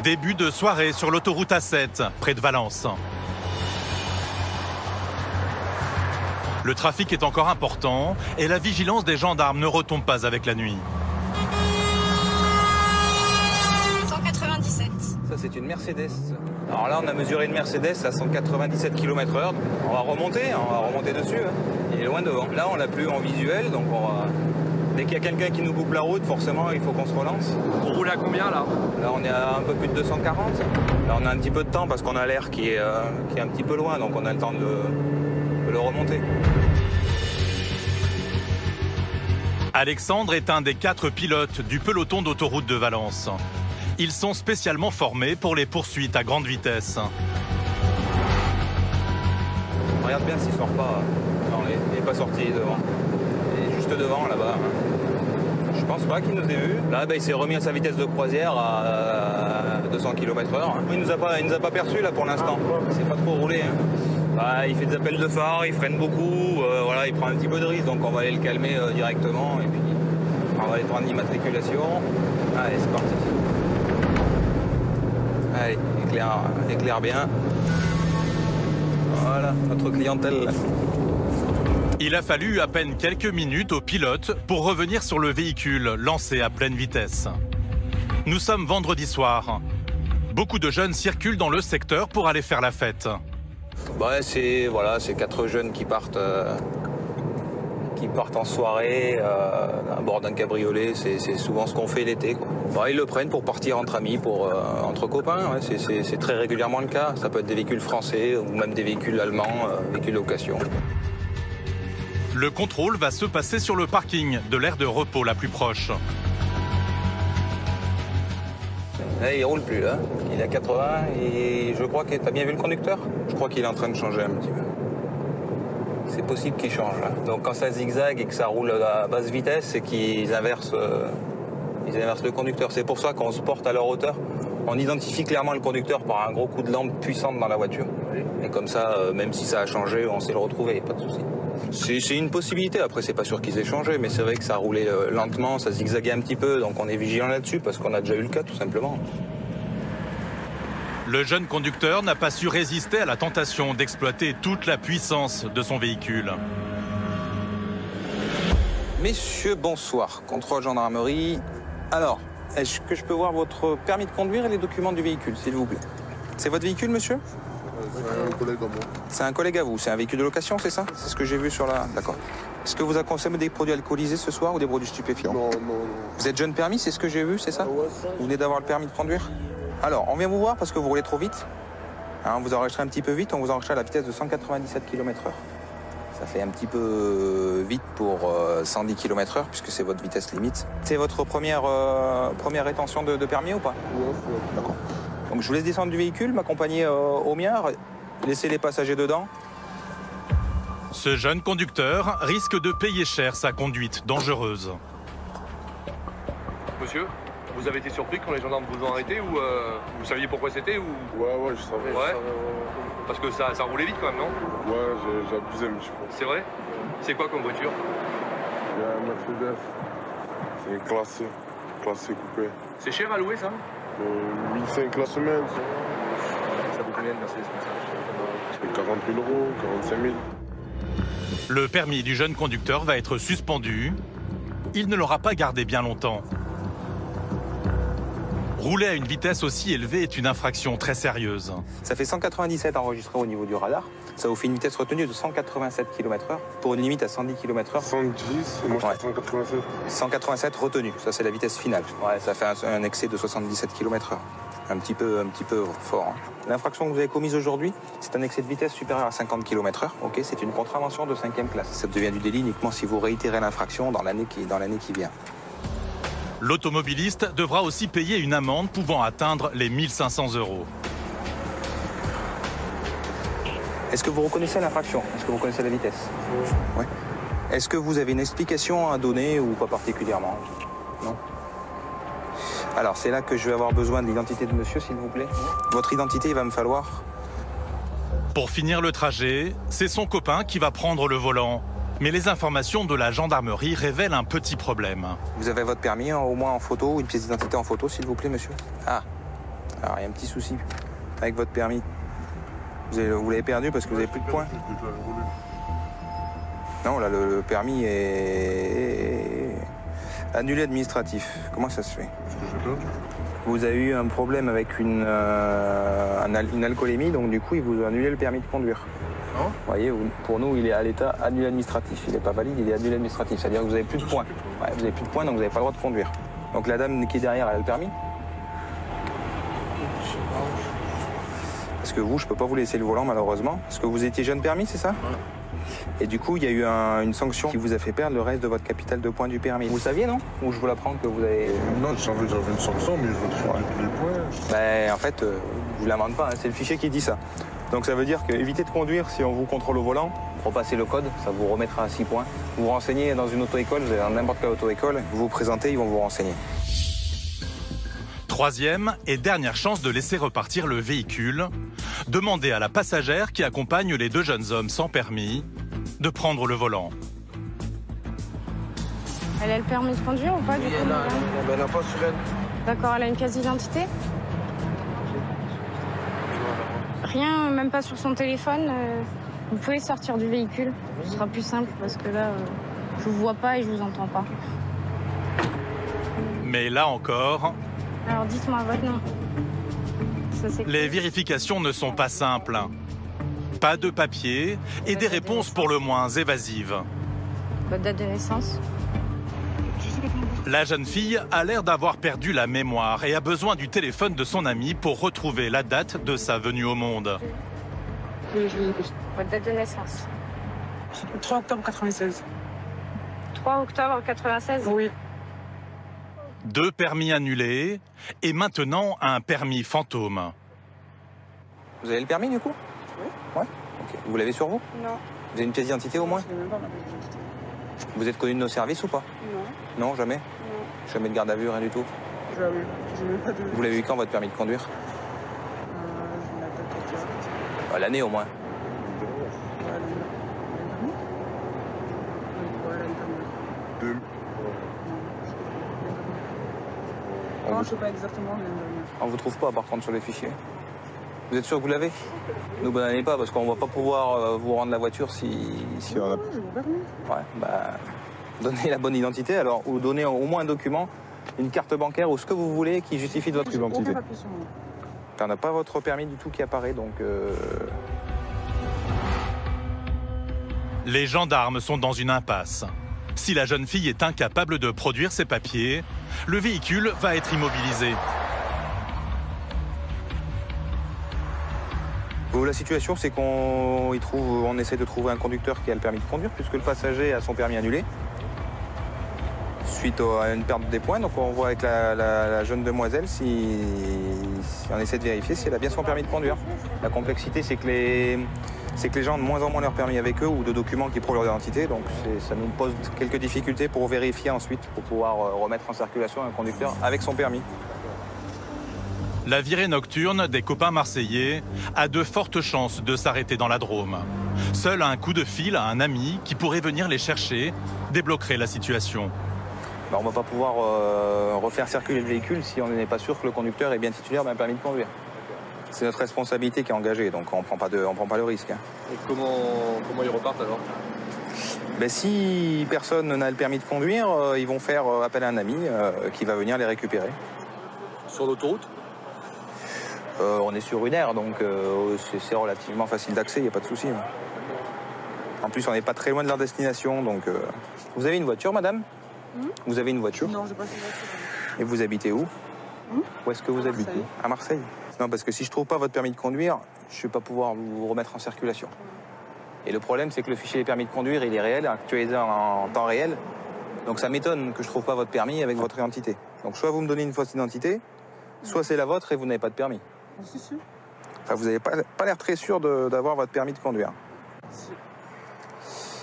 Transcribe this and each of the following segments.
Début de soirée sur l'autoroute A7, près de Valence. Le trafic est encore important et la vigilance des gendarmes ne retombe pas avec la nuit. 197. Ça, c'est une Mercedes. Alors là, on a mesuré une Mercedes à 197 km/h. On va remonter dessus. Hein. Il est loin devant. Là, on l'a plus en visuel, donc dès qu'il y a quelqu'un qui nous coupe la route, forcément, il faut qu'on se relance. Vous roulez à combien là? Là, on est à un peu plus de 240. Là, on a un petit peu de temps parce qu'on a l'air qui est un petit peu loin, donc on a le temps de le remonter. Alexandre est un des 4 pilotes du peloton d'autoroute de Valence. Ils sont spécialement formés pour les poursuites à grande vitesse. Regarde bien s'il ne sort pas. Non, il n'est pas sorti devant. Il est juste devant là-bas. Je pense pas qu'il nous ait vus. Là, il s'est remis à sa vitesse de croisière à 200 km/h. Il nous a pas perçus là pour l'instant. Il s'est pas trop roulé. Il fait des appels de phare, il freine beaucoup. Voilà, il prend un petit peu de risque, donc on va aller le calmer directement. Et puis on va aller prendre l'immatriculation. Allez, c'est parti. Allez, éclaire bien. Voilà, notre clientèle. Il a fallu à peine quelques minutes au pilote pour revenir sur le véhicule lancé à pleine vitesse. Nous sommes vendredi soir. Beaucoup de jeunes circulent dans le secteur pour aller faire la fête. C'est 4 jeunes qui partent en soirée à bord d'un cabriolet. C'est souvent ce qu'on fait l'été. Ils le prennent pour partir entre amis, entre copains. Ouais, c'est très régulièrement le cas. Ça peut être des véhicules français ou même des véhicules allemands, véhicules d'occasion. Le contrôle va se passer sur le parking de l'aire de repos la plus proche. Là, il roule plus, là. Il est à 80 et je crois que t'as bien vu le conducteur? Je crois qu'il est en train de changer un petit peu. C'est possible qu'il change, là. Donc quand ça zigzague et que ça roule à basse vitesse, c'est qu'ils inversent le conducteur. C'est pour ça qu'on se porte à leur hauteur. On identifie clairement le conducteur par un gros coup de lampe puissante dans la voiture. Et comme ça, même si ça a changé, on sait le retrouver, pas de souci. C'est une possibilité. Après, c'est pas sûr qu'ils aient changé, mais c'est vrai que ça roulait lentement, ça zigzaguait un petit peu, donc on est vigilant là-dessus parce qu'on a déjà eu le cas, tout simplement. Le jeune conducteur n'a pas su résister à la tentation d'exploiter toute la puissance de son véhicule. Messieurs, bonsoir. Contrôle gendarmerie. Alors, est-ce que je peux voir votre permis de conduire et les documents du véhicule, s'il vous plaît? C'est votre véhicule, monsieur? C'est un collègue à moi. C'est un collègue à vous. C'est un véhicule de location, c'est ça? C'est ce que j'ai vu sur la... D'accord. Est-ce que vous avez consommé des produits alcoolisés ce soir ou des produits stupéfiants? Non. Vous êtes jeune permis, c'est ce que j'ai vu, c'est ça? Ouais, ça. Vous venez d'avoir le permis de conduire? Alors, on vient vous voir parce que vous roulez trop vite. On vous enregistre un petit peu vite, on vous enregistre à la vitesse de 197 km/h. Ça fait un petit peu vite pour 110 km/h puisque c'est votre vitesse limite. C'est votre première rétention de permis ou pas? Ouais. D'accord. Donc je vous laisse descendre du véhicule, m'accompagner au mien, laisser les passagers dedans. Ce jeune conducteur risque de payer cher sa conduite dangereuse. Monsieur, vous avez été surpris quand les gendarmes vous ont arrêté ou vous saviez pourquoi c'était ou... Ouais, je savais. Ouais. Parce que ça roulait vite quand même, non? Ouais, j'ai abusé un petit peu. C'est vrai? C'est quoi comme voiture? Il y a un Mercedes. C'est une classée coupée. C'est cher à louer ça? 1005 la semaine. Ça vaut combien de Mercedes comme ça? C'est 40 000 euros, 45 000. Le permis du jeune conducteur va être suspendu. Il ne l'aura pas gardé bien longtemps. Rouler à une vitesse aussi élevée est une infraction très sérieuse. Ça fait 197 enregistrés au niveau du radar. Ça vous fait une vitesse retenue de 187 km/h pour une limite à 110 km/h. 110 et moi je fais 187. 187 retenue, ça c'est la vitesse finale. Ouais, ça fait un excès de 77 km/h. Un petit peu fort. L'infraction que vous avez commise aujourd'hui, c'est un excès de vitesse supérieur à 50 km/h. Ok, c'est une contravention de 5e classe. Ça devient du délit uniquement si vous réitérez l'infraction dans l'année qui vient. L'automobiliste devra aussi payer une amende pouvant atteindre les 1 500 €. Est-ce que vous reconnaissez l'infraction? Est-ce que vous connaissez la vitesse? Oui. Est-ce que vous avez une explication à donner ou pas particulièrement? Non. Alors, c'est là que je vais avoir besoin de l'identité de monsieur, s'il vous plaît. Votre identité, il va me falloir. Pour finir le trajet, c'est son copain qui va prendre le volant. Mais les informations de la gendarmerie révèlent un petit problème. Vous avez votre permis, au moins en photo, ou une pièce d'identité en photo, s'il vous plaît, monsieur? Ah, Alors, il y a un petit souci avec votre permis. Vous l'avez perdu parce que vous n'avez plus de points. Non, là, le permis est annulé administratif. Comment ça se fait? Vous avez eu un problème avec une alcoolémie, donc du coup, ils vous ont annulé le permis de conduire. Non. Vous voyez, pour nous, il est à l'état annulé administratif. Il n'est pas valide, il est annulé administratif. C'est-à-dire que vous n'avez plus de points. Ouais, vous n'avez plus de points, donc vous n'avez pas le droit de conduire. Donc la dame qui est derrière, elle a le permis? Parce que vous, je ne peux pas vous laisser le volant, malheureusement. Parce que vous étiez jeune permis, c'est ça? Ouais. Et du coup, il y a eu une sanction qui vous a fait perdre le reste de votre capital de points du permis. Vous saviez, non? Ou je vous l'apprends que vous avez... Non, je savais que j'avais une sanction, mais je veux traiter tous les points. Ben, en fait, je vous l'invente pas, hein, c'est le fichier qui dit ça. Donc ça veut dire que évitez de conduire si on vous contrôle au volant. Repassez le code, ça vous remettra à 6 points. Vous vous renseignez dans une auto-école, vous allez dans n'importe quelle auto-école, vous vous présentez, ils vont vous renseigner. Troisième et dernière chance de laisser repartir le véhicule. Demandez à la passagère qui accompagne les deux jeunes hommes sans permis de prendre le volant. Elle a le permis de conduire ou pas du coup? Elle n'a pas sur elle. D'accord, elle a une carte d'identité? Rien, même pas sur son téléphone. Vous pouvez sortir du véhicule, ce sera plus simple parce que là, je vous vois pas et je vous entends pas. Mais là encore, Alors dites-moi votre nom. Ça, c'est les vérifications ne sont pas simples. Pas de papier et des réponses pour le moins évasives. votre date de naissance? La jeune fille a l'air d'avoir perdu la mémoire et a besoin du téléphone de son ami pour retrouver la date de sa venue au monde. Votre date de naissance? 3 octobre 96. 3 octobre 96? Oui. 2 permis annulés et maintenant un permis fantôme. Vous avez le permis du coup? Oui. Ouais. Ok. Vous l'avez sur vous? Non. Vous avez une pièce d'identité au moins? Je n'ai même pas ma pièce d'identité. Vous êtes connu de nos services ou pas? Non. Non, jamais? Non. Jamais de garde à vue, rien du tout? Jamais. Je n'ai pas de... Vous l'avez eu quand votre permis de conduire? Je n'ai pas de carte. L'année au moins. Non, je ne sais pas exactement l'année dernière. On vous trouve pas par contre sur les fichiers. Vous êtes sûr que vous l'avez? Nous bananez pas parce qu'on va pas pouvoir vous rendre la voiture si on a... Non, j'ai mon permis. Ouais, bah... Donnez la bonne identité alors, ou donnez au moins un document, une carte bancaire ou ce que vous voulez qui justifie de votre identité. Aucun papier sur moi. On n'a pas votre permis du tout qui apparaît donc... Les gendarmes sont dans une impasse. Si la jeune fille est incapable de produire ses papiers, le véhicule va être immobilisé. La situation, c'est qu'on essaie de trouver un conducteur qui a le permis de conduire, puisque le passager a son permis annulé, suite à une perte des points. Donc on voit avec la jeune demoiselle si on essaie de vérifier si elle a bien son permis de conduire. La complexité, c'est que les gens ont de moins en moins leur permis avec eux ou de documents qui prouvent leur identité. Donc ça nous pose quelques difficultés pour vérifier ensuite, pour pouvoir remettre en circulation un conducteur avec son permis. La virée nocturne des copains marseillais a de fortes chances de s'arrêter dans la Drôme. Seul un coup de fil à un ami qui pourrait venir les chercher débloquerait la situation. On ne va pas pouvoir refaire circuler le véhicule si on n'est pas sûr que le conducteur est bien titulaire d'un permis de conduire. C'est notre responsabilité qui est engagée, donc on prend pas le risque. Hein. Et comment ils repartent alors? Si personne n'a le permis de conduire, ils vont faire appel à un ami qui va venir les récupérer. Sur l'autoroute? On est sur une aire, donc c'est relativement facile d'accès, il n'y a pas de souci. Hein. En plus, on n'est pas très loin de leur destination, donc... Vous avez une voiture, madame? Vous avez une voiture? Non, j'ai pas de voiture. Et vous habitez où? Où est-ce que vous habitez? Marseille. À Marseille. Non, parce que si je trouve pas votre permis de conduire, je ne vais pas pouvoir vous remettre en circulation. Et le problème, c'est que le fichier des permis de conduire, il est réel, actualisé en temps réel. Donc ça m'étonne que je trouve pas votre permis avec votre identité. Donc soit vous me donnez une fausse identité, soit c'est la vôtre et vous n'avez pas de permis. Si, si. Enfin, vous n'avez pas l'air très sûr d'avoir votre permis de conduire. Si.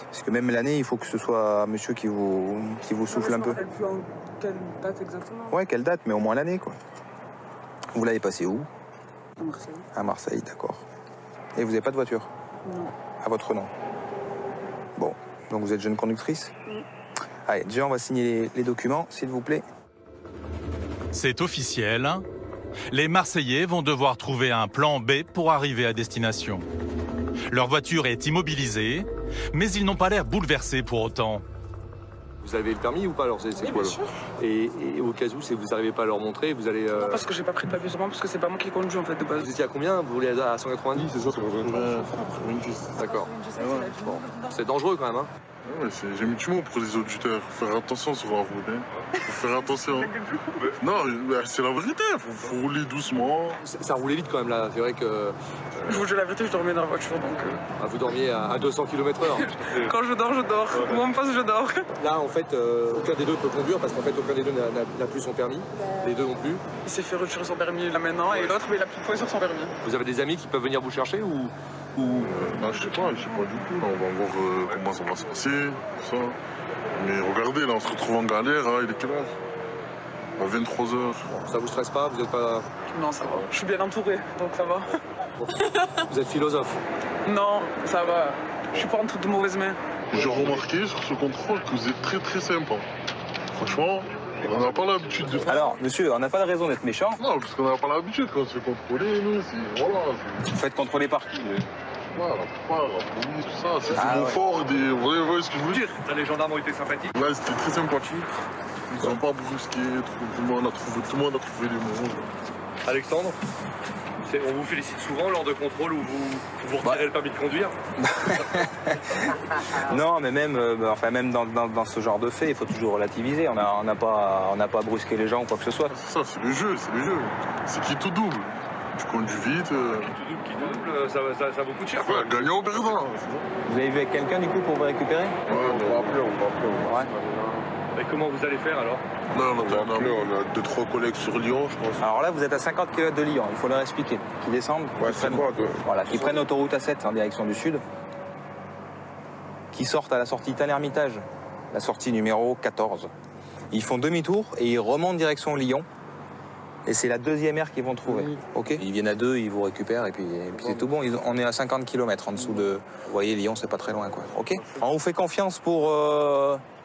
Parce que même l'année, il faut que ce soit un monsieur qui vous souffle un peu. Je ne me rappelle plus en quelle date exactement. Ouais, quelle date, mais au moins l'année, quoi. Vous l'avez passé où? À Marseille. À Marseille, d'accord. Et vous n'avez pas de voiture? Non. À votre nom? Bon, donc vous êtes jeune conductrice? Oui. Allez, déjà, on va signer les documents, s'il vous plaît. C'est officiel. Les Marseillais vont devoir trouver un plan B pour arriver à destination. Leur voiture est immobilisée, mais ils n'ont pas l'air bouleversés pour autant. Vous avez le permis ou pas alors c'est quoi bien sûr. et au cas où si vous n'arrivez pas à leur montrer, vous allez... Non, parce que j'ai pas pris de papier sur moi, parce que c'est pas moi qui conduis en fait de base. Vous étiez à combien? Vous voulez à 190? C'est ça, c'est pas D'accord. Bon. C'est dangereux quand même, hein? Ouais, j'ai mis du mot pour les auditeurs. Faut faire attention sur la route. Hein. Faut faire attention. Non, c'est la vérité. Faut rouler doucement. Ça roulait vite quand même là. C'est vrai que... Je vous dis la vérité, je dormais dans la voiture donc. vous dormiez à 200 km/h. Quand je dors, je dors. Ou en face, je dors. Là en fait, aucun des deux peut conduire parce qu'en fait aucun des deux n'a plus son permis. Les deux non plus. Il s'est fait retirer son permis là maintenant et l'autre, mais il a plus de points sur son permis. Vous avez des amis qui peuvent venir vous chercher ou... Non, je sais pas du tout. Là, on va voir comment ça va se passer, tout ça. Mais regardez, là, on se retrouve en galère. Hein, il est quelle heure? À 23h. Ça vous stresse pas? Vous êtes pas... Non, ça va. Je suis bien entouré, donc ça va. Vous êtes philosophe? Non, ça va. Je suis pas entre de mauvaises mains. J'ai remarqué sur ce contrôle que vous êtes très très sympa. Franchement, on n'a pas l'habitude de faire. Alors, monsieur, on n'a pas de raison d'être méchant. Non, parce qu'on n'a pas l'habitude quand on se fait contrôler, nous. Voilà. Vous faites contrôler par qui? Voilà, la police, tout ça. C'est Ah, du mot ouais. fort. Vous voyez ce que je veux dire? Les gendarmes ont été sympathiques. Là, c'était très sympathique. Ils n'ont pas brusqué. Tout le monde a trouvé les mots. Alexandre, on vous félicite souvent lors de contrôles où vous retirez le permis de conduire? Non, mais même, même dans ce genre de fait, il faut toujours relativiser. On n'a pas brusqué les gens ou quoi que ce soit. C'est ça, c'est le jeu. C'est qui tout double. Tu conduis vite. Qui double, ça vaut beaucoup de cher. Ouais, gagnant ou perdant. Vous avez vu avec quelqu'un du coup pour vous récupérer? Ouais, on va appeler. Ouais. Et comment vous allez faire alors? Là, on a 2-3 collègues sur Lyon, je pense. Alors là, vous êtes à 50 km de Lyon, il faut leur expliquer. Qu'ils descendent, qu'ils prennent l'autoroute A7 en direction du sud, qu'ils sortent à la sortie Tannes-Hermitage, la sortie numéro 14. Ils font demi-tour et ils remontent direction Lyon. Et c'est la deuxième aire qu'ils vont trouver. Ok. Ils viennent à deux, ils vous récupèrent et puis c'est tout bon. On est à 50 km en dessous de... Vous voyez, Lyon, c'est pas très loin, quoi. Ok. On vous fait confiance pour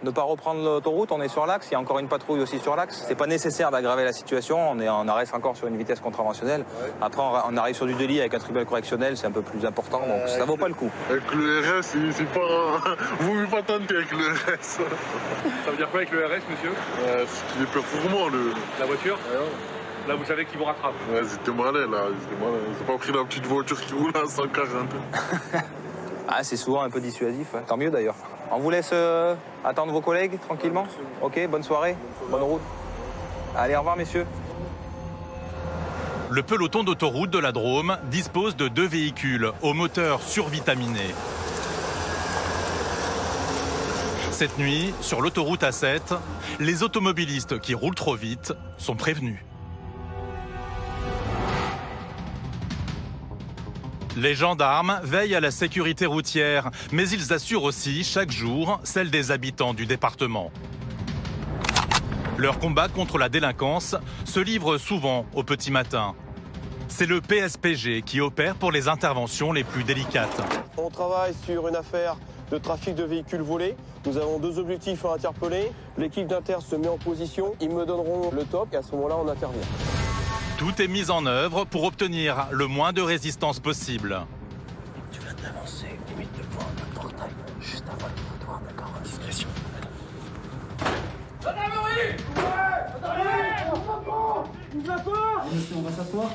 ne pas reprendre l'autoroute. On est sur l'axe. Il y a encore une patrouille aussi sur l'axe. C'est pas nécessaire d'aggraver la situation. On reste encore sur une vitesse contraventionnelle. Après, on arrive sur du délit avec un tribunal correctionnel. C'est un peu plus important, donc ça vaut pas le coup. Avec le RS, c'est pas... Vous ne pouvez pas tenter avec le RS. Ça veut dire quoi avec le RS, monsieur? C'est qu'il est performant, La voiture? Là, vous savez qu'ils vous rattrapent. Ouais, c'était malin, là. Ils n'ont pas pris la petite voiture qui roule à 140. Ah, c'est souvent un peu dissuasif. Hein. Tant mieux, d'ailleurs. On vous laisse attendre vos collègues, tranquillement? Ok, bonne soirée, bonne route. Allez, au revoir, messieurs. Le peloton d'autoroute de la Drôme dispose de 2 véhicules au moteur survitaminé. Cette nuit, sur l'autoroute A7, les automobilistes qui roulent trop vite sont prévenus. Les gendarmes veillent à la sécurité routière, mais ils assurent aussi chaque jour celle des habitants du département. Leur combat contre la délinquance se livre souvent au petit matin. C'est le PSPG qui opère pour les interventions les plus délicates. On travaille sur une affaire de trafic de véhicules volés. Nous avons 2 objectifs à interpeller. L'équipe d'Inter se met en position. Ils me donneront le top et à ce moment-là, on intervient. Tout est mis en œuvre pour obtenir le moins de résistance possible. Tu vas t'avancer limite devant le portail, juste avant le trottoir, d'accord? Discrétion. Monsieur, on va s'asseoir.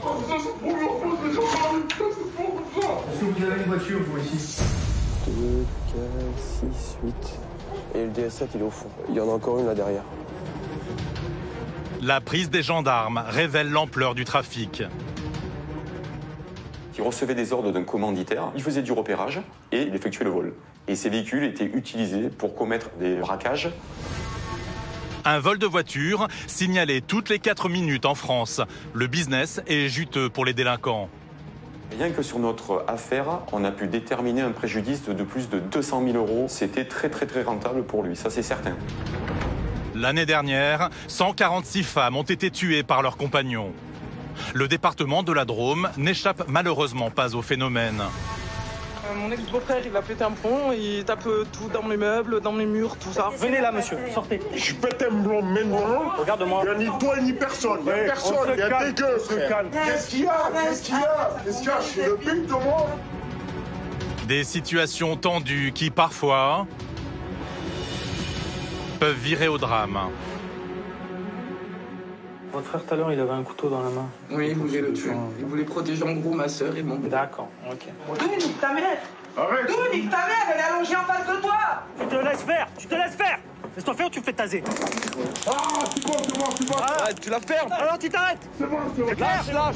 Est-ce que vous avez une voiture, vous, ici? 2, 4, 6, 8. Et le DS7, il est au fond. Il y en a encore une là derrière. La prise des gendarmes révèle l'ampleur du trafic. Il recevait des ordres d'un commanditaire, il faisait du repérage et il effectuait le vol. Et ces véhicules étaient utilisés pour commettre des braquages. Un vol de voiture signalé toutes les 4 minutes en France. Le business est juteux pour les délinquants. Rien que sur notre affaire, on a pu déterminer un préjudice de plus de 200 000 €. C'était très rentable pour lui, ça c'est certain. L'année dernière, 146 femmes ont été tuées par leurs compagnons. Le département de la Drôme n'échappe malheureusement pas au phénomène. Mon ex-beau-frère, il a pété un plomb, il tape tout dans mes meubles, dans mes murs, tout ça. Venez là, monsieur, sortez. Je pète un blond maintenant. Regarde-moi. Il n'y a ni toi ni personne. Il n'y a personne. Il y a des gueux, frère. Qu'est-ce qu'il y a? Qu'est-ce qu'il y a? Qu'est-ce qu'il y a? Je suis le pute de moi. Des situations tendues qui, parfois, peuvent virer au drame. Votre frère, tout à l'heure, il avait un couteau dans la main. Oui, il voulait le tuer. Il voulait protéger en gros ma sœur et mon... D'accord, ok. D'où nique ta mère? Arrête. D'où nique ta mère? Elle est allongée en face de toi. Tu te laisses faire, tu te laisses faire. Laisse-toi faire ou tu fais taser. Ah, c'est bon, c'est bon, c'est bon. Voilà. Tu la fermes. Alors tu t'arrêtes. C'est bon, c'est bon. Lâche.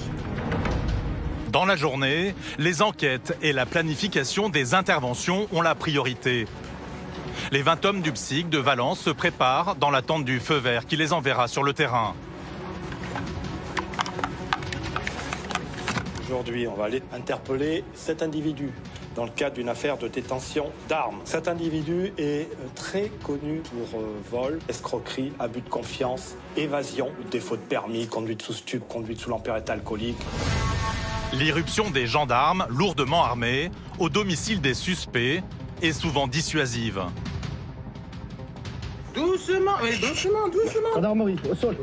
Dans la journée, les enquêtes et la planification des interventions ont la priorité. Les 20 hommes du PSIC de Valence se préparent dans l'attente du feu vert qui les enverra sur le terrain. Aujourd'hui, on va aller interpeller cet individu dans le cadre d'une affaire de détention d'armes. Cet individu est très connu pour vol, escroquerie, abus de confiance, évasion, défaut de permis, conduite sous stupe, conduite sous l'empire alcoolique. L'irruption des gendarmes, lourdement armés, au domicile des suspects, est souvent dissuasive. Doucement, mais doucement. Gendarmerie, au sol.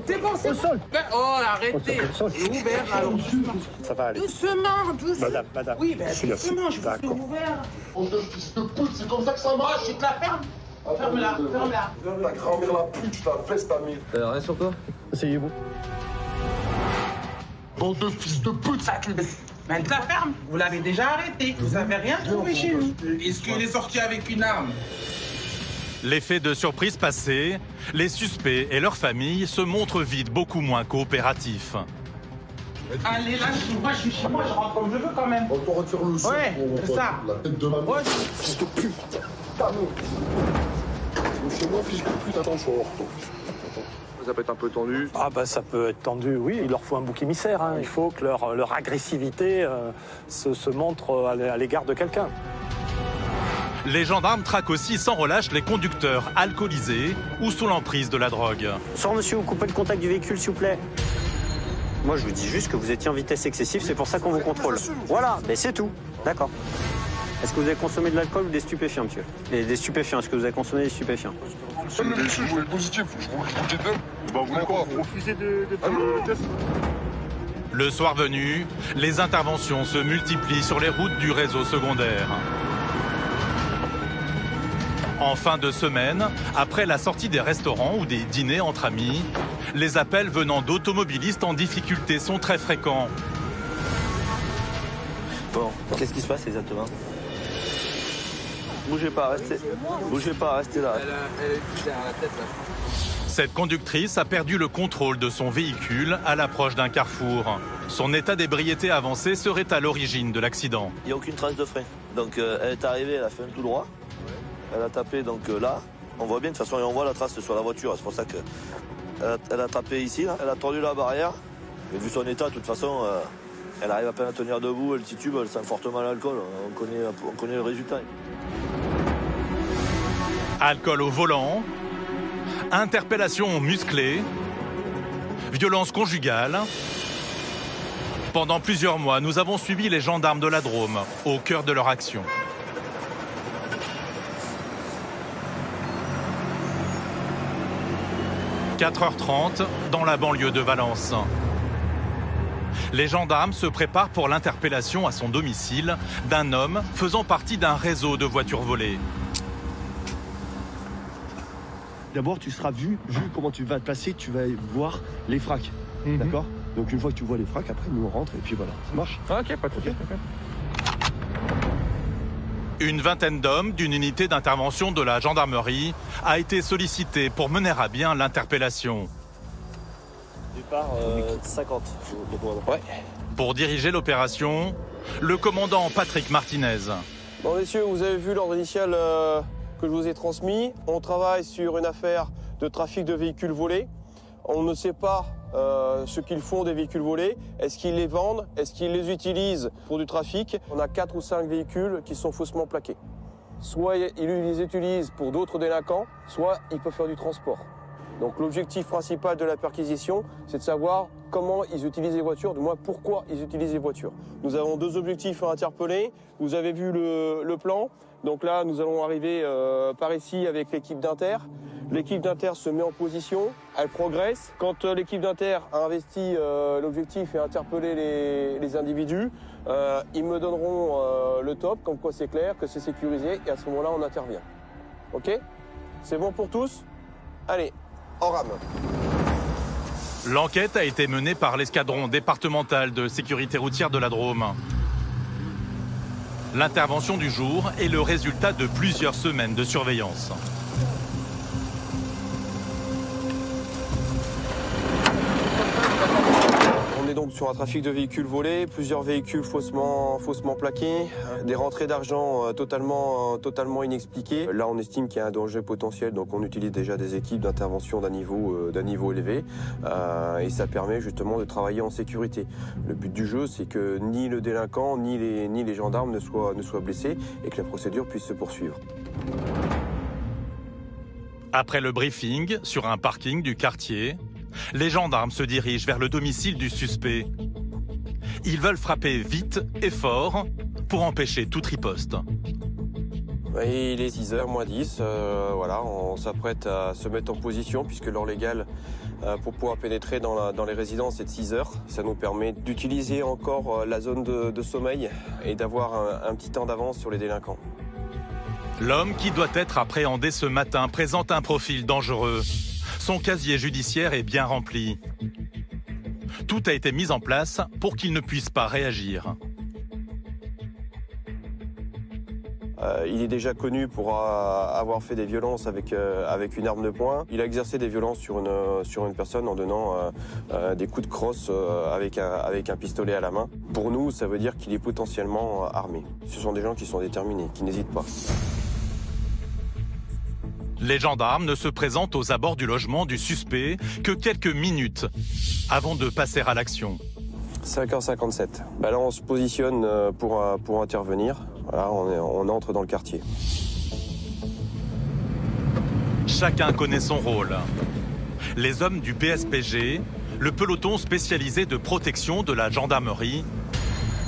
C'est bon, c'est Au sol. Oh, arrêtez. Au sol. J'ai ouvert, alors doucement. Ça va aller. Doucement. Madame. Oui, ben je suis là. doucement, je vous fais D'accord. ouvert. Oh, de fils de pute, c'est comme ça que ça marche. Je te la ferme. Ferme-la. Ta grand-mère la pute, ta veste à mille. Rien sur toi? Asseyez-vous. Bande de fils de pute. Mais te la ferme. Vous l'avez déjà arrêté. Vous avez rien trouvé chez nous. Est-ce qu'il est sorti avec une arme? L'effet de surprise passé, les suspects et leurs familles se montrent vite beaucoup moins coopératifs. Allez, là, moi, je suis chez moi, je rentre comme je veux quand même. On peut retirer le son. Ouais, c'est ça. La tête de ma mère. Ouais. Fils de pute. Ta mère. Chez moi, fils de pute, attention. Ça peut être un peu tendu. Ah bah ça peut être tendu, oui. Il leur faut un bouc émissaire. Hein. Il faut que leur agressivité se montre à l'égard de quelqu'un. Les gendarmes traquent aussi sans relâche les conducteurs alcoolisés ou sous l'emprise de la drogue. Bonsoir monsieur, vous coupez le contact du véhicule s'il vous plaît. Moi je vous dis juste que vous étiez en vitesse excessive, c'est pour ça qu'on vous contrôle. Voilà, mais c'est tout. D'accord. Est-ce que vous avez consommé de l'alcool ou des stupéfiants monsieur? Et des stupéfiants, est-ce que vous avez consommé des stupéfiants? Le monsieur, je voulais positif. Je voulais que vous Bah vous voulez quoi? Refusez de test. Le soir venu, les interventions se multiplient sur les routes du réseau secondaire. En fin de semaine, après la sortie des restaurants ou des dîners entre amis, les appels venant d'automobilistes en difficulté sont très fréquents. Bon, qu'est-ce qui se passe exactement? Bougez pas, restez là. Elle est derrière la tête là. Cette conductrice a perdu le contrôle de son véhicule à l'approche d'un carrefour. Son état d'ébriété avancé serait à l'origine de l'accident. Il n'y a aucune trace de frein. Donc elle est arrivée, elle a fait un tout droit. Elle a tapé donc là. On voit bien de toute façon, et on voit la trace sur la voiture. C'est pour ça que elle a tapé ici, là. Elle a tordu la barrière. Et vu son état, de toute façon, elle arrive à peine à tenir debout. Elle titube, elle sent fortement l'alcool. On connaît le résultat. Alcool au volant, interpellation musclée, violence conjugale. Pendant plusieurs mois, nous avons suivi les gendarmes de la Drôme au cœur de leur action. « 4h30 dans la banlieue de Valence. Les gendarmes se préparent pour l'interpellation à son domicile d'un homme faisant partie d'un réseau de voitures volées. D'abord, tu seras vu comment tu vas te placer, tu vas voir les fracs. D'accord? Donc une fois que tu vois les fracs, après nous on rentre et puis voilà, ça marche. Ok, pas de soucis. Une vingtaine d'hommes d'une unité d'intervention de la gendarmerie a été sollicitée pour mener à bien l'interpellation. Départ 50. Ouais. Pour diriger l'opération, le commandant Patrick Martinez. Bon messieurs, vous avez vu l'ordre initial que je vous ai transmis. On travaille sur une affaire de trafic de véhicules volés. On ne sait pas ce qu'ils font des véhicules volés. Est-ce qu'ils les vendent? Est-ce qu'ils les utilisent pour du trafic? On a 4 ou 5 véhicules qui sont faussement plaqués. Soit ils les utilisent pour d'autres délinquants, soit ils peuvent faire du transport. Donc l'objectif principal de la perquisition, c'est de savoir comment ils utilisent les voitures, du moins pourquoi ils utilisent les voitures. Nous avons 2 objectifs à interpeller. Vous avez vu le plan. Donc là, nous allons arriver par ici avec l'équipe d'Inter. L'équipe d'Inter se met en position, elle progresse. Quand l'équipe d'Inter a investi l'objectif et interpellé les individus, ils me donneront le top, comme quoi c'est clair, que c'est sécurisé, et à ce moment-là, on intervient. Ok? C'est bon pour tous? Allez, en rame. L'enquête a été menée par l'escadron départemental de sécurité routière de la Drôme. L'intervention du jour est le résultat de plusieurs semaines de surveillance. On est donc sur un trafic de véhicules volés, plusieurs véhicules faussement plaqués, des rentrées d'argent totalement inexpliquées. Là, on estime qu'il y a un danger potentiel, donc on utilise déjà des équipes d'intervention d'un niveau élevé, et ça permet justement de travailler en sécurité. Le but du jeu, c'est que ni le délinquant ni les gendarmes ne soient blessés et que la procédure puisse se poursuivre. Après le briefing sur un parking du quartier, les gendarmes se dirigent vers le domicile du suspect. Ils veulent frapper vite et fort pour empêcher toute riposte. Et il est 6h moins 10, voilà, on s'apprête à se mettre en position puisque l'heure légale pour pouvoir pénétrer dans les résidences est de 6h. Ça nous permet d'utiliser encore la zone de sommeil et d'avoir un petit temps d'avance sur les délinquants. L'homme qui doit être appréhendé ce matin présente un profil dangereux. Son casier judiciaire est bien rempli. Tout a été mis en place pour qu'il ne puisse pas réagir. Il est déjà connu pour avoir fait des violences avec une arme de poing. Il a exercé des violences sur une personne en donnant des coups de crosse avec un pistolet à la main. Pour nous, ça veut dire qu'il est potentiellement armé. Ce sont des gens qui sont déterminés, qui n'hésitent pas. Les gendarmes ne se présentent aux abords du logement du suspect que quelques minutes avant de passer à l'action. 5h57. Là, on se positionne pour intervenir. Voilà, on entre dans le quartier. Chacun connaît son rôle. Les hommes du PSPG, le peloton spécialisé de protection de la gendarmerie,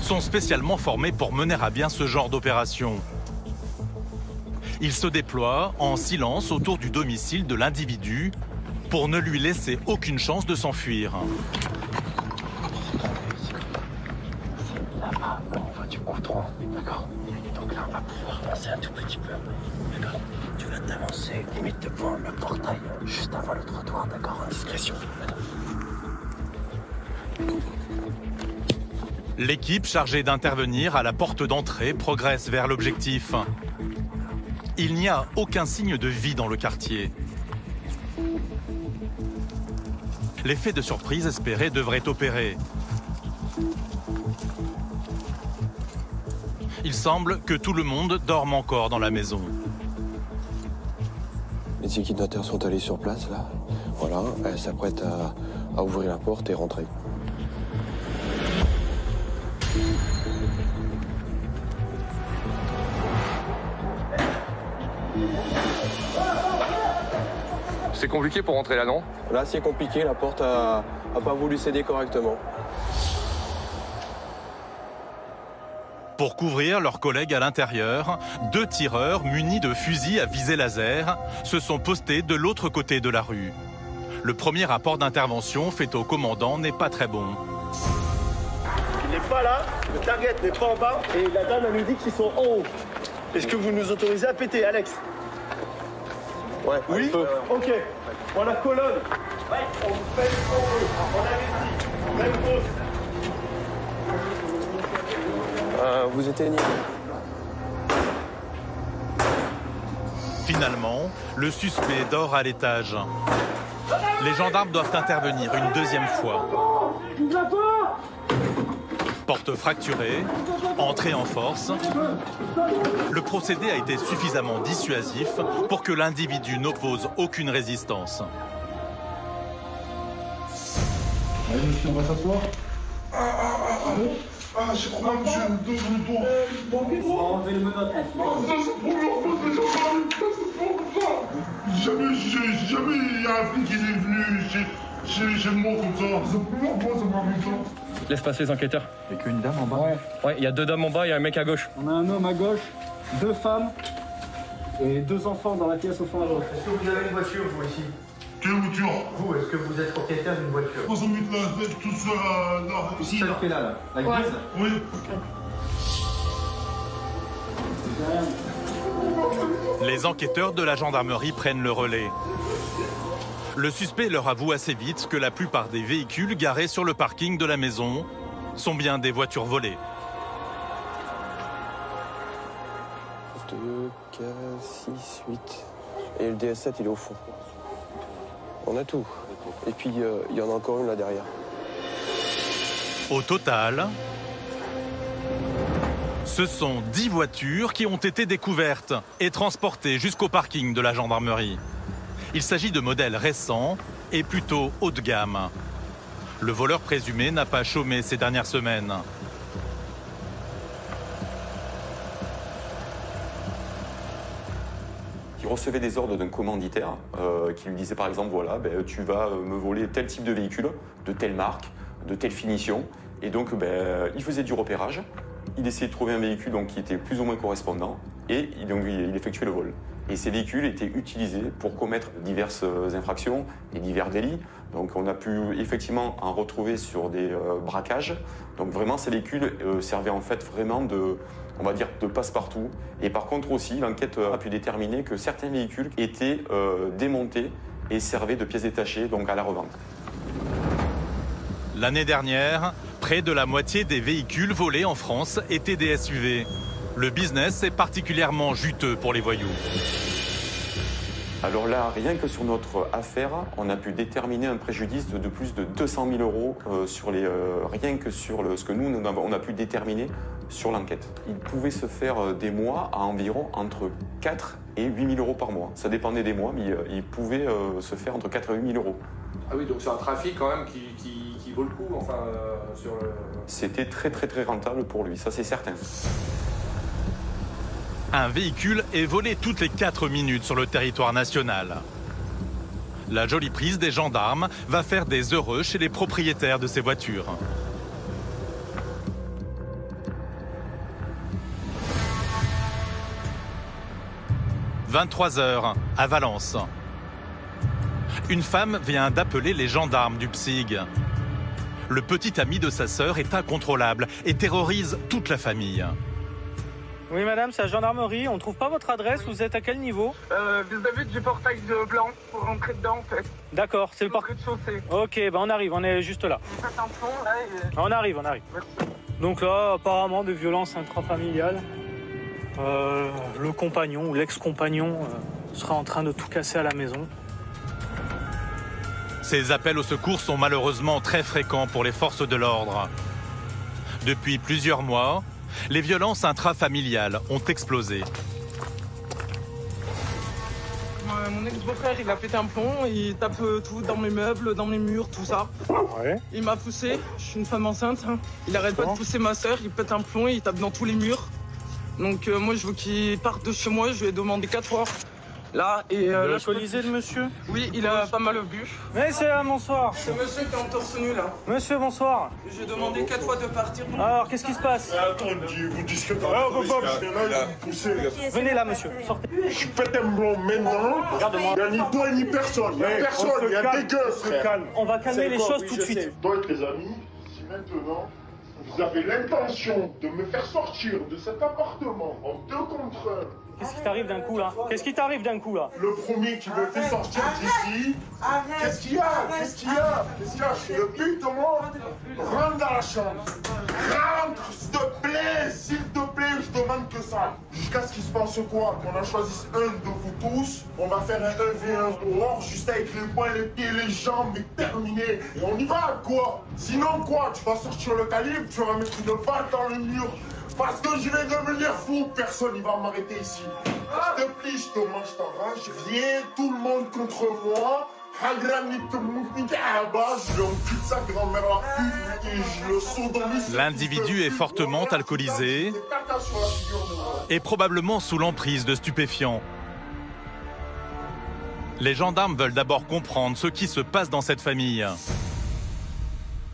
sont spécialement formés pour mener à bien ce genre d'opération. Ils se déploient en silence autour du domicile de l'individu pour ne lui laisser aucune chance de s'enfuir. Là-bas, on voit du goudron, d'accord? Donc là, on va pouvoir avancer un tout petit peu, d'accord? Tu vas t'avancer limite devant le portail, juste avant le trottoir, d'accord? En discrétion, L'équipe chargée d'intervenir à la porte d'entrée progresse vers l'objectif. Il n'y a aucun signe de vie dans le quartier. L'effet de surprise espéré devrait opérer. Il semble que tout le monde dorme encore dans la maison. Les équipes d'Inter sont allées sur place, là. Voilà, elles s'apprêtent à ouvrir la porte et rentrer. C'est compliqué pour rentrer là, non? Là, c'est compliqué, la porte a pas voulu céder correctement. Pour couvrir leurs collègues à l'intérieur, 2 tireurs munis de fusils à visée laser se sont postés de l'autre côté de la rue. Le premier rapport d'intervention fait au commandant n'est pas très bon. Il n'est pas là, le target n'est pas en bas, et la dame elle nous dit qu'ils sont en haut. Est-ce que vous nous autorisez à péter, Alex? Ouais, oui. Ok. Bon, la colonne. Ouais, on fait on avait dit. Même pause. Vous éteignez. Finalement, le suspect dort à l'étage. Les gendarmes doivent intervenir une deuxième fois. Porte fracturée, entrée en force. Le procédé a été suffisamment dissuasif pour que l'individu n'oppose aucune résistance. Allez, monsieur, on va s'asseoir. J'ai trop mal, monsieur, le dos. Enlevez les menottes. Bonjour, Jamais il y a un flic qui est venu chez moi comme ça. Moi, ça m'arrive ça. Laisse passer les enquêteurs. Il n'y a qu'une dame en bas. Ouais, il y a 2 dames en bas, il y a un mec à gauche. On a un homme à gauche, 2 femmes et 2 enfants dans la pièce au fond à gauche. Est-ce que vous avez une voiture, vous, ici? Quelle voiture? Vous, est-ce que vous êtes propriétaire d'une voiture? Ils ont mis tout ça là. Ici, celle qui est là, la grise? Oui. Les enquêteurs de la gendarmerie prennent le relais. Le suspect leur avoue assez vite que la plupart des véhicules garés sur le parking de la maison sont bien des voitures volées. 2, 4, 6, 8. Et le DS7, il est au fond. On a tout. Et puis, il y en a encore une là derrière. Au total, ce sont 10 voitures qui ont été découvertes et transportées jusqu'au parking de la gendarmerie. Il s'agit de modèles récents et plutôt haut de gamme. Le voleur présumé n'a pas chômé ces dernières semaines. Il recevait des ordres d'un commanditaire qui lui disait par exemple, voilà, tu vas me voler tel type de véhicule, de telle marque, de telle finition. Et donc, il faisait du repérage. Il essayait de trouver un véhicule donc, qui était plus ou moins correspondant et donc, il effectuait le vol. Et ces véhicules étaient utilisés pour commettre diverses infractions et divers délits. Donc on a pu effectivement en retrouver sur des braquages. Donc vraiment ces véhicules servaient en fait vraiment de, on va dire, de passe-partout. Et par contre aussi, l'enquête a pu déterminer que certains véhicules étaient démontés et servaient de pièces détachées donc à la revente. L'année dernière, près de la moitié des véhicules volés en France étaient des SUV. Le business est particulièrement juteux pour les voyous. Alors là, rien que sur notre affaire, on a pu déterminer un préjudice de plus de 200 000 euros rien que sur ce que nous, on a pu déterminer sur l'enquête. Il pouvait se faire des mois à environ entre 4 et 8 000 euros par mois. Ça dépendait des mois, mais il pouvait se faire entre 4 et 8 000 euros. Ah oui, donc c'est un trafic quand même qui vaut le coup, enfin, sur le... C'était très rentable pour lui, ça c'est certain. Un véhicule est volé toutes les 4 minutes sur le territoire national. La jolie prise des gendarmes va faire des heureux chez les propriétaires de ces voitures. « 23h, à Valence. Une femme vient d'appeler les gendarmes du PSIG. Le petit ami de sa sœur est incontrôlable et terrorise toute la famille. Oui madame, c'est la gendarmerie, on trouve pas votre adresse, vous êtes à quel niveau? Vis-à-vis du portail de blanc, pour rentrer dedans en fait. D'accord, c'est le portail. Ok, on arrive, on est juste là. Vous faites un pont là et... On arrive. Merci. Donc là, apparemment des violences intrafamiliales. Le compagnon ou l'ex-compagnon sera en train de tout casser à la maison. Ces appels au secours sont malheureusement très fréquents pour les forces de l'ordre. Depuis plusieurs mois, les violences intrafamiliales ont explosé. Mon ex-beau-frère, il a pété un plomb, il tape tout dans mes meubles, dans mes murs, tout ça. Ouais. Il m'a poussé, je suis une femme enceinte. Il arrête pas de pousser ma soeur, il pète un plomb, il tape dans tous les murs. Donc moi, je veux qu'il parte de chez moi, je lui ai demandé 4 fois. Là, et là, alcoolisé le monsieur? Oui, il a pas mal bu. Mais c'est bonsoir. C'est monsieur qui est en torse nu là. Monsieur, bonsoir. J'ai demandé 4 fois de partir. Alors, qu'est-ce qui se passe? Attendez, vous discutez. Venez là, monsieur. Sortez. Je pète un blanc maintenant. Il n'y a ni toi ni personne. Il n'y a personne, il y a des gueux, frère. On va calmer les choses tout de suite. Donc, les amis, si maintenant vous avez l'intention de me faire sortir de cet appartement en 2 contre 1. Qu'est-ce qui t'arrive d'un coup là? Qu'est-ce qui t'arrive d'un coup là? Le premier qui me fait sortir d'ici. Qu'est-ce qu'il y a? Qu'est-ce qu'il y a? Qu'est-ce qu'il y a? Je suis le but, moi. Rentre dans la chambre. Rentre, s'il te plaît. S'il te plaît, je demande que ça. Jusqu'à ce qu'il se passe quoi? Qu'on en choisisse un de vous tous. On va faire un 1v1 dehors, juste avec les poings, les pieds, les jambes, et terminé. Et on y va, quoi? Sinon, quoi? Tu vas sortir le calibre, tu vas mettre une balle dans le mur. Parce que je vais devenir fou, personne ne va m'arrêter ici. Je te plie, je te mange ta rage, viens, tout le monde contre moi. Je sa grand-mère la pute et je le sodomise. L'individu est fortement alcoolisé et probablement sous l'emprise de stupéfiants. Les gendarmes veulent d'abord comprendre ce qui se passe dans cette famille.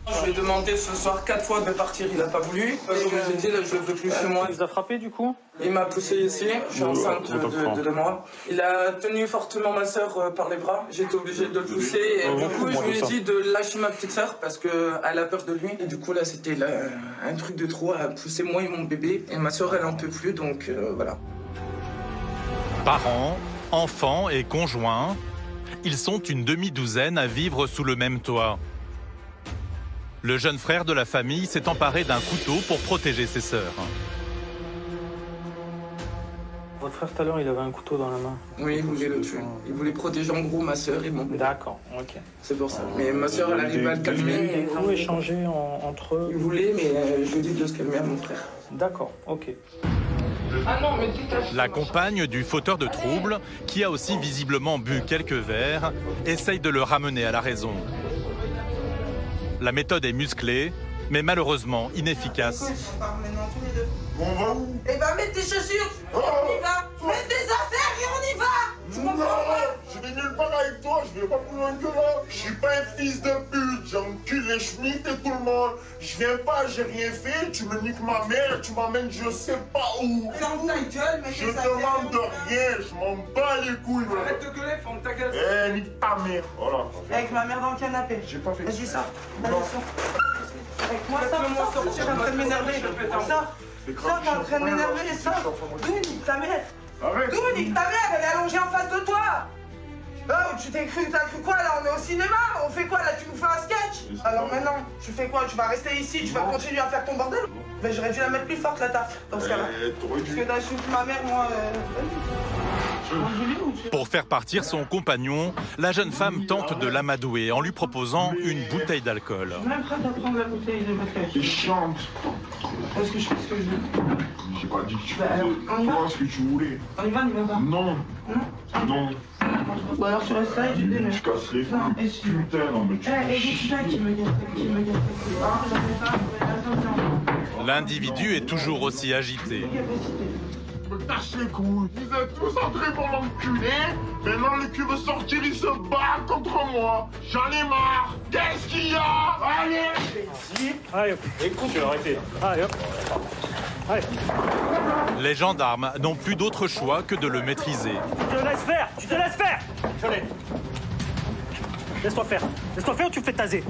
Je lui ai demandé ce soir 4 fois de partir, il n'a pas voulu. Comme je l'ai dit, là, je ne veux plus chez moi. Il vous a frappé du coup? Il m'a poussé ici, je suis enceinte de 2 mois. Il a tenu fortement ma soeur par les bras, j'étais obligé de le pousser. Et du coup, je lui ai dit de lâcher ma petite soeur parce qu'elle a peur de lui. Et du coup, là, c'était un truc de trop à pousser moi et mon bébé. Et ma soeur, elle en peut plus, donc voilà. Parents, enfants et conjoints, ils sont une demi-douzaine à vivre sous le même toit. Le jeune frère de la famille s'est emparé d'un couteau pour protéger ses sœurs. Votre frère tout à l'heure, il avait un couteau dans la main. Oui, il voulait le tuer. Il voulait protéger en gros ma sœur et mon bébé. D'accord, ok. C'est pour ça. Mais ma sœur, elle arrive à le calmer. Vous échangez entre eux? Il voulait, mais je lui dis de se calmer à mon frère. D'accord, ok. Ah non, mais la compagne du fauteur de troubles, qui a aussi visiblement bu quelques verres, essaye de le ramener à la raison. La méthode est musclée, mais malheureusement inefficace. On va où? Eh ben, mets tes chaussures, et on y va. Mets tes affaires et on y va. Non, je vais nulle part avec toi, je vais pas plus loin que là. Je suis pas un fils de pute, j'encule les schmitts et tout le monde. Je viens pas, j'ai rien fait, tu me niques ma mère, tu m'emmènes je sais pas où. Ferme ta gueule, mets Je tes affaires. demande de rien, je m'en bats les couilles. Arrête de gueuler, ferme ta gueule. Eh, nique ta mère, voilà. Avec ma mère dans le canapé. J'ai pas fait. Vas-y, sors. Vas-y, sors. Avec moi, sors, je suis en train de m'énerver. Sors. Sors, t'es en train de m'énerver, sors. D'où nique ta mère? D'où nique ta mère? Elle est allongée en face de toi. Oh, t'as cru quoi là? On est au cinéma? On fait quoi là? Tu nous fais un sketch? Alors maintenant, tu fais quoi? Tu vas rester ici? Tu vas continuer à faire ton bordel? Ben j'aurais dû la mettre plus forte la taf dans ce cas-là. Parce que d'insulter ma mère, moi. Pour faire partir son compagnon, la jeune femme tente de l'amadouer en lui proposant une bouteille d'alcool. Je suis même prête à prendre la bouteille de vodka. Et chante. Est-ce que je fais ce que je veux? J'ai pas dit que tu Bah, faisais on y va? ce que tu voulais. On y va pas? Non. Non? Non. Bon alors tu restes là et tu démêles. Je casse les couilles. Putain, non mais tu... Eh, et dis ça qui me gâte. Ah, j'en ai pas. Attention. L'individu est toujours aussi agité. Me casse les couilles. Vous êtes tous entrés pour m'enculer. Maintenant le cul veut sortir, il se bat contre moi. J'en ai marre. Qu'est-ce qu'il y a? Allez. Allez, hop. Écoute, tu vas arrêter. Allez, hop. Allez. Les gendarmes n'ont plus d'autre choix que de le maîtriser. Tu te laisses faire. Tu te laisses faire. Violet. Laisse-toi faire. Laisse-toi faire ou tu me fais taser.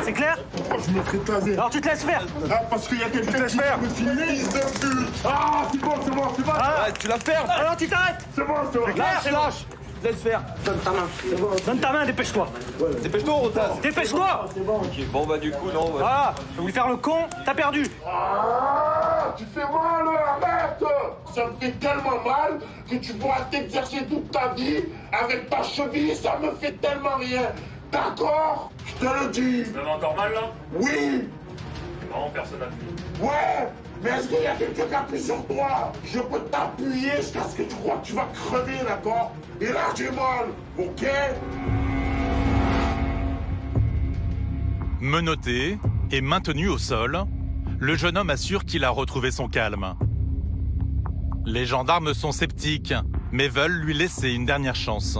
C'est clair? Pourquoi je me fais taser? Alors tu te laisses faire. Ah, parce qu'il y a quelqu'un qui me filme. Fils de pute. Ah, c'est bon, c'est bon. Ah, tu la fermes. Alors tu t'arrêtes. C'est bon, c'est bon. Lâche. Laisse faire. Donne ta main. Donne ta main, dépêche-toi. Dépêche-toi, Rotas. Dépêche-toi. Ok, bon bah du coup, non. Voilà. Tu voulais faire le con, t'as perdu. Ah, tu fais mal, arrête. Ça me fait tellement mal que tu pourras t'exercer toute ta vie avec ta cheville, ça me fait tellement rien. D'accord? Je te le dis. Ça va encore mal là? Oui. Non, personne n'a vu. Ouais. Mais est-ce qu'il y a quelqu'un qui appuie sur toi? Je peux t'appuyer jusqu'à ce que tu crois que tu vas crever, d'accord? Et là, j'ai mal, ok? Menotté et maintenu au sol, le jeune homme assure qu'il a retrouvé son calme. Les gendarmes sont sceptiques, mais veulent lui laisser une dernière chance.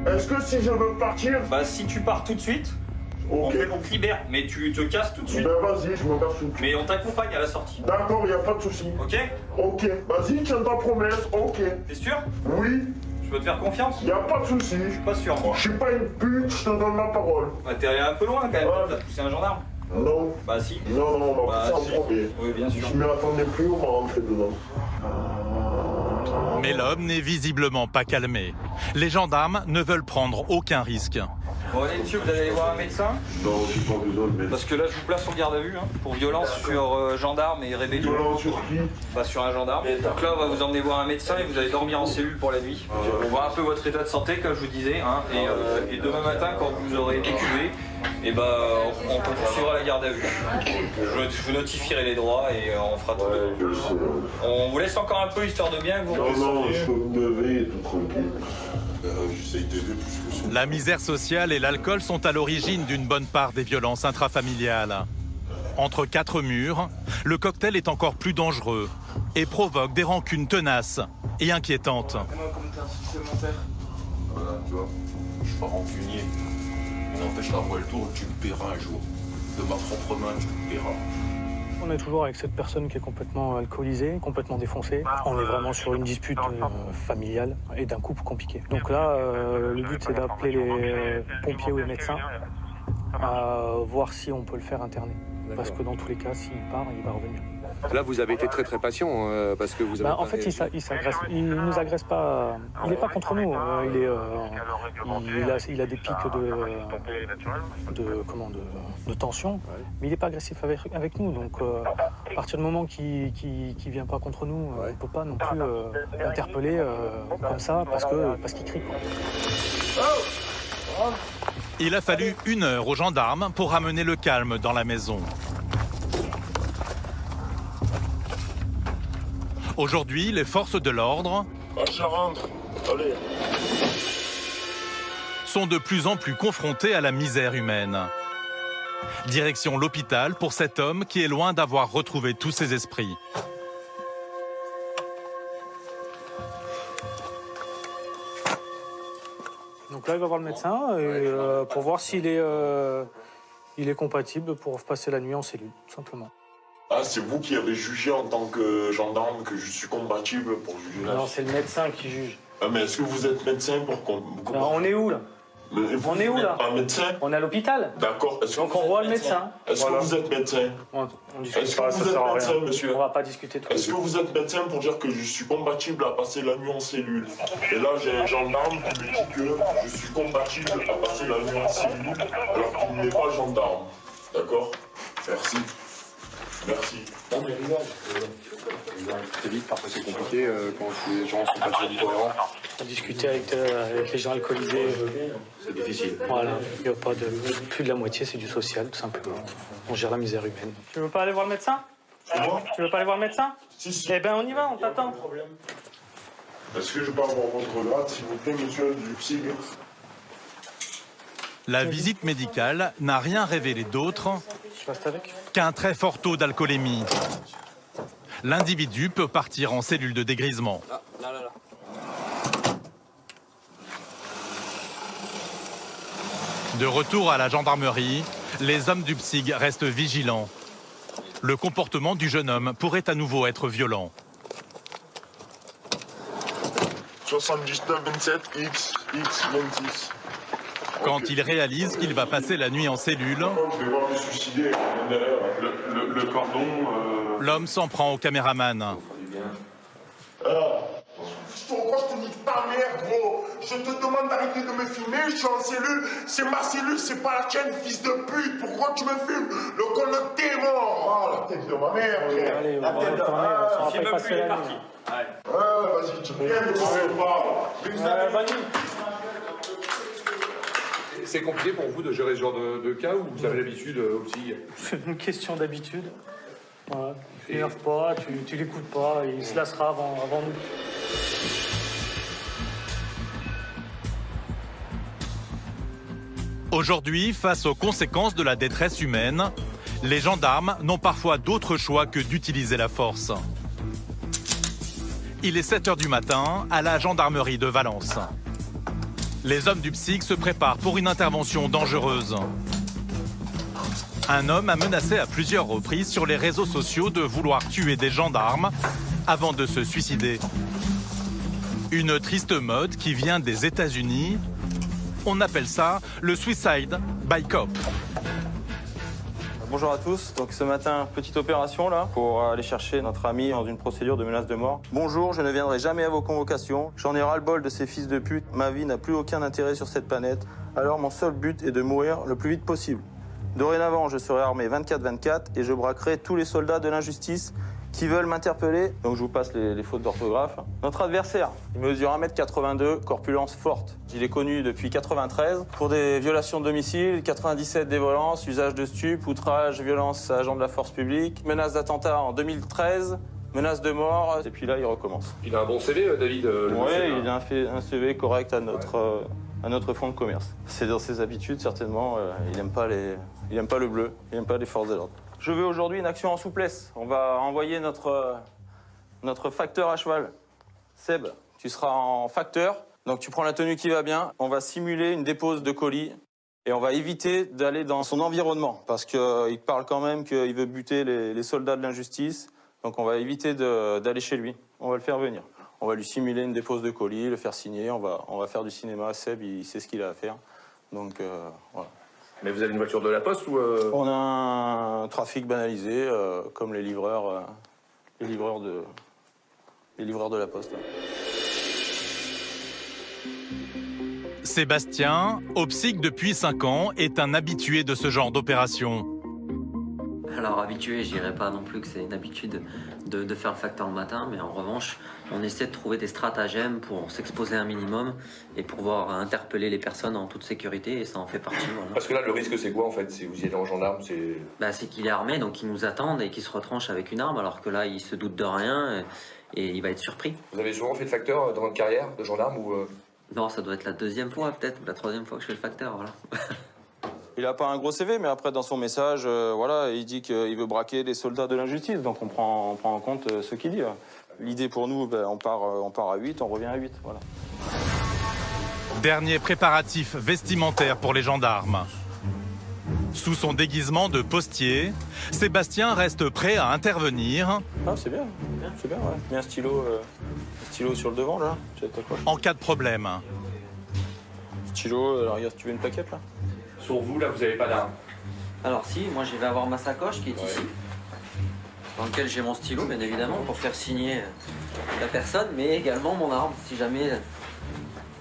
Est-ce que si je veux partir... Bah si tu pars tout de suite, Ok. on te libère, mais tu te casses tout de suite. Ben vas-y, je me casse tout de suite. Mais on t'accompagne à la sortie. D'accord, y a pas de souci. Ok? Ok, vas-y, tiens ta promesse, ok. T'es sûr? Oui, Je peux te faire confiance? y a pas de souci. Je suis pas sûr, moi. Je suis pas une pute, je te donne ma parole. Bah, t'es allé un peu loin quand même, Ouais. t'as poussé un gendarme. Non. Bah si. Non, on m'a Bah, poussé en premier. Oui, bien sûr. Je m'y attendais plus, on m'a rentré dedans. Mais l'homme n'est visiblement pas calmé. Les gendarmes ne veulent prendre aucun risque. Bon allez monsieur, vous allez aller voir un médecin? Non, j'ai pas besoin de médecin. Parce que là je vous place en garde à vue pour violence sur gendarme et rébellion. Violence sur qui? Bah sur un gendarme. Donc là on va vous emmener voir un médecin et vous allez dormir en cellule pour la nuit. On voit un peu votre état de santé comme je vous disais. Hein, et demain matin quand vous aurez été tué, et bah on poursuivra la garde à vue. Je vous notifierai les droits et on fera tout. On vous laisse encore un peu histoire de bien que vous Non, je peux me lever et tout tranquille. J'essaye d'aider plus que ça. La misère sociale et l'alcool sont à l'origine d'une bonne part des violences intrafamiliales. Entre quatre murs, le cocktail est encore plus dangereux et provoque des rancunes tenaces et inquiétantes. Comment t'es un supplémentaire? Voilà, tu vois. Je suis pas rancunier. Mais n'empêche, la voie le tour, tu le paieras un jour. De ma propre main, tu le paieras. On est toujours avec cette personne qui est complètement alcoolisée, complètement défoncée. On est vraiment sur une dispute familiale et d'un couple compliqué. Donc là, le but c'est d'appeler les pompiers ou les médecins à voir si on peut le faire interner. Parce que dans tous les cas, s'il part, il va revenir. Là, vous avez été très patient parce que vous avez. En fait, il nous agresse pas. Il n'est pas contre nous. Il a des pics de tension, mais il n'est pas agressif avec nous. Donc, à partir du moment qu'il vient pas contre nous, on ne peut pas non plus l'interpeller comme ça parce qu'il crie. Il a fallu 1 heure aux gendarmes pour ramener le calme dans la maison. Aujourd'hui, les forces de l'ordre sont de plus en plus confrontées à la misère humaine. Direction l'hôpital pour cet homme qui est loin d'avoir retrouvé tous ses esprits. Donc là, il va voir le médecin pour voir s'il est compatible pour passer la nuit en cellule, tout simplement. Ah, c'est vous qui avez jugé en tant que gendarme que je suis compatible pour juger là? Non, c'est le médecin qui juge. Ah, mais est-ce que vous êtes médecin pour qu'on... On est où là? On est où là? Un médecin? On est à l'hôpital. D'accord. Donc on voit le médecin. Est-ce que vous êtes médecin? On discute Est-ce pas, que vous êtes médecin, monsieur? On va pas discuter de tout. Est-ce que vous êtes médecin pour dire que je suis compatible à passer la nuit en cellule? Et là, j'ai un gendarme qui me dit que je suis compatible à passer la nuit en cellule alors qu'il n'est pas gendarme. D'accord? Merci. Merci. Non, mais rigole. C'est vite, parfois c'est compliqué quand les gens sont pas sur cohérents. Discuter avec les gens alcoolisés, c'est difficile. Voilà, il n'y a pas de... Plus de la moitié, c'est du social, tout simplement. On gère la misère humaine. Tu veux pas aller voir le médecin? Tu veux pas aller voir le médecin? Si. Eh ben on y va, on t'attend. Est-ce que je peux avoir votre grade, s'il vous plaît, monsieur du psy? La visite médicale n'a rien révélé d'autre qu'un très fort taux d'alcoolémie. L'individu peut partir en cellule de dégrisement. Là. De retour à la gendarmerie, les hommes du PSIG restent vigilants. Le comportement du jeune homme pourrait à nouveau être violent. 79 27 X 26. Quand il réalise qu'il va passer la nuit en cellule, Je vais voir me suicider. Le cordon. l'homme s'en prend au caméraman. Pourquoi je te nique ta mère, gros? Je te demande d'arrêter de me filmer, je suis en cellule. C'est ma cellule, c'est pas la tienne, fils de pute. Pourquoi tu me filmes? Le colloque est mort. Oh, la tête de ma mère, frère. Allez, La tête de ma Filme plus, il est parti. vas-y, tu viens de parler. C'est compliqué pour vous de gérer ce genre de cas ou vous avez l'habitude aussi? C'est une question d'habitude. Voilà. Tu t'énerves pas, tu l'écoutes pas, il se lassera avant nous. Aujourd'hui, face aux conséquences de la détresse humaine, les gendarmes n'ont parfois d'autre choix que d'utiliser la force. Il est 7 h du matin à la gendarmerie de Valence. Les hommes du PSIG se préparent pour une intervention dangereuse. Un homme a menacé à plusieurs reprises sur les réseaux sociaux de vouloir tuer des gendarmes avant de se suicider. Une triste mode qui vient des États-Unis. On appelle ça le suicide by cop. Bonjour à tous, donc ce matin, petite opération là, pour aller chercher notre ami dans une procédure de menace de mort. Bonjour, je ne viendrai jamais à vos convocations, j'en ai ras-le-bol de ces fils de pute, ma vie n'a plus aucun intérêt sur cette planète, alors mon seul but est de mourir le plus vite possible. Dorénavant, je serai armé 24/24 et je braquerai tous les soldats de l'injustice qui veulent m'interpeller. Donc je vous passe les fautes d'orthographe. Notre adversaire, il mesure 1 m 82, corpulence forte. Il est connu depuis 93 pour des violations de domicile, 97 des violences, usage de stupes, outrage, violence à agent de la force publique, menace d'attentat en 2013, menace de mort, et puis là il recommence. Il a un bon CV, David? Oui, il a un CV correct à notre fonds de commerce. C'est dans ses habitudes, certainement, il n'aime pas le bleu, il n'aime pas les forces de l'ordre. Je veux aujourd'hui une action en souplesse. On va envoyer notre facteur à cheval. Seb, tu seras en facteur Donc tu prends la tenue qui va bien, on va simuler une dépose de colis et on va éviter d'aller dans son environnement parce qu'il parle quand même qu'il veut buter les soldats de l'injustice. Donc on va éviter d'aller chez lui, on va le faire venir. On va lui simuler une dépose de colis, le faire signer, on va faire du cinéma. Seb, il sait ce qu'il a à faire. Donc voilà. Mais vous avez une voiture de la poste ou On a un trafic banalisé comme les livreurs de la poste. Sébastien, au PSIC depuis 5 ans, est un habitué de ce genre d'opération. Alors habitué, je dirais pas non plus que c'est une habitude de faire le facteur le matin, mais en revanche, on essaie de trouver des stratagèmes pour s'exposer un minimum et pouvoir interpeller les personnes en toute sécurité, et ça en fait partie. Voilà. Parce que là, le risque, c'est quoi en fait? Si vous y allez en gendarme, c'est... C'est qu'il est armé, donc il nous attend et qu'il se retranche avec une arme, alors que là, il se doute de rien et il va être surpris. Vous avez souvent fait de facteur dans votre carrière de gendarme ou Non, ça doit être la 2e fois peut-être, ou la 3e fois que je fais le facteur, voilà. Il n'a pas un gros CV, mais après, dans son message, voilà, il dit qu'il veut braquer les soldats de l'injustice. Donc on prend en compte ce qu'il dit. L'idée pour nous, on part à 8, on revient à 8. Voilà. Dernier préparatif vestimentaire pour les gendarmes. Sous son déguisement de postier, Sébastien reste prêt à intervenir. Ah, c'est bien, ouais. Mets un stylo sur le devant, là. En cas de problème. Stylo, regarde, si tu veux une plaquette, là. Sur vous, là, vous n'avez pas d'arme? Alors si, moi je vais avoir ma sacoche qui est ici, dans laquelle j'ai mon stylo, bien évidemment, pour faire signer la personne, mais également mon arme, si jamais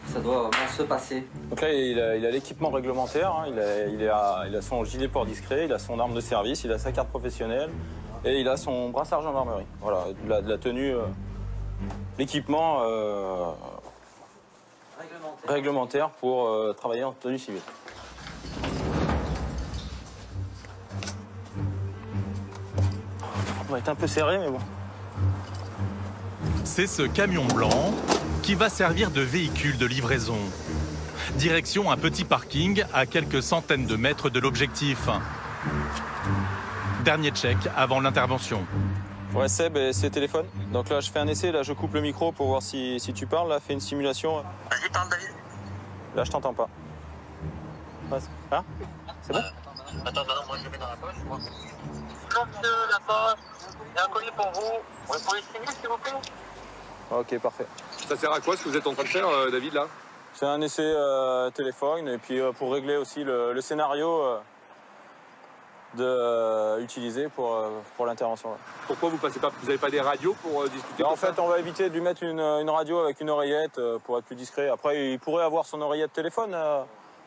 ça doit mal se passer. Donc là, il a l'équipement réglementaire, hein. il a son gilet port discret, il a son arme de service, il a sa carte professionnelle et il a son brassard gendarmerie. Voilà, de la tenue, l'équipement réglementaire pour travailler en tenue civile. On va être un peu serré, mais bon. C'est ce camion blanc qui va servir de véhicule de livraison. Direction un petit parking à quelques centaines de mètres de l'objectif. Dernier check avant l'intervention. Ouais, Seb, c'est téléphone. Donc là, je fais un essai, là, je coupe le micro pour voir si tu parles. Là, fais une simulation. Vas-y, parle, David. Là, je t'entends pas. Hein? C'est bon? Attends, maintenant, moi, je le mets dans la poche. Monsieur, la poche. Il y a un colis pour vous. Vous pouvez signer, s'il vous plaît? Ok, parfait. Ça sert à quoi ce que vous êtes en train de faire, David, là? C'est un essai téléphone et puis pour régler aussi le scénario utilisé pour l'intervention. Pourquoi vous passez pas? Vous n'avez pas des radios pour discuter? En fait, on va éviter de lui mettre une radio avec une oreillette pour être plus discret. Après, il pourrait avoir son oreillette téléphone,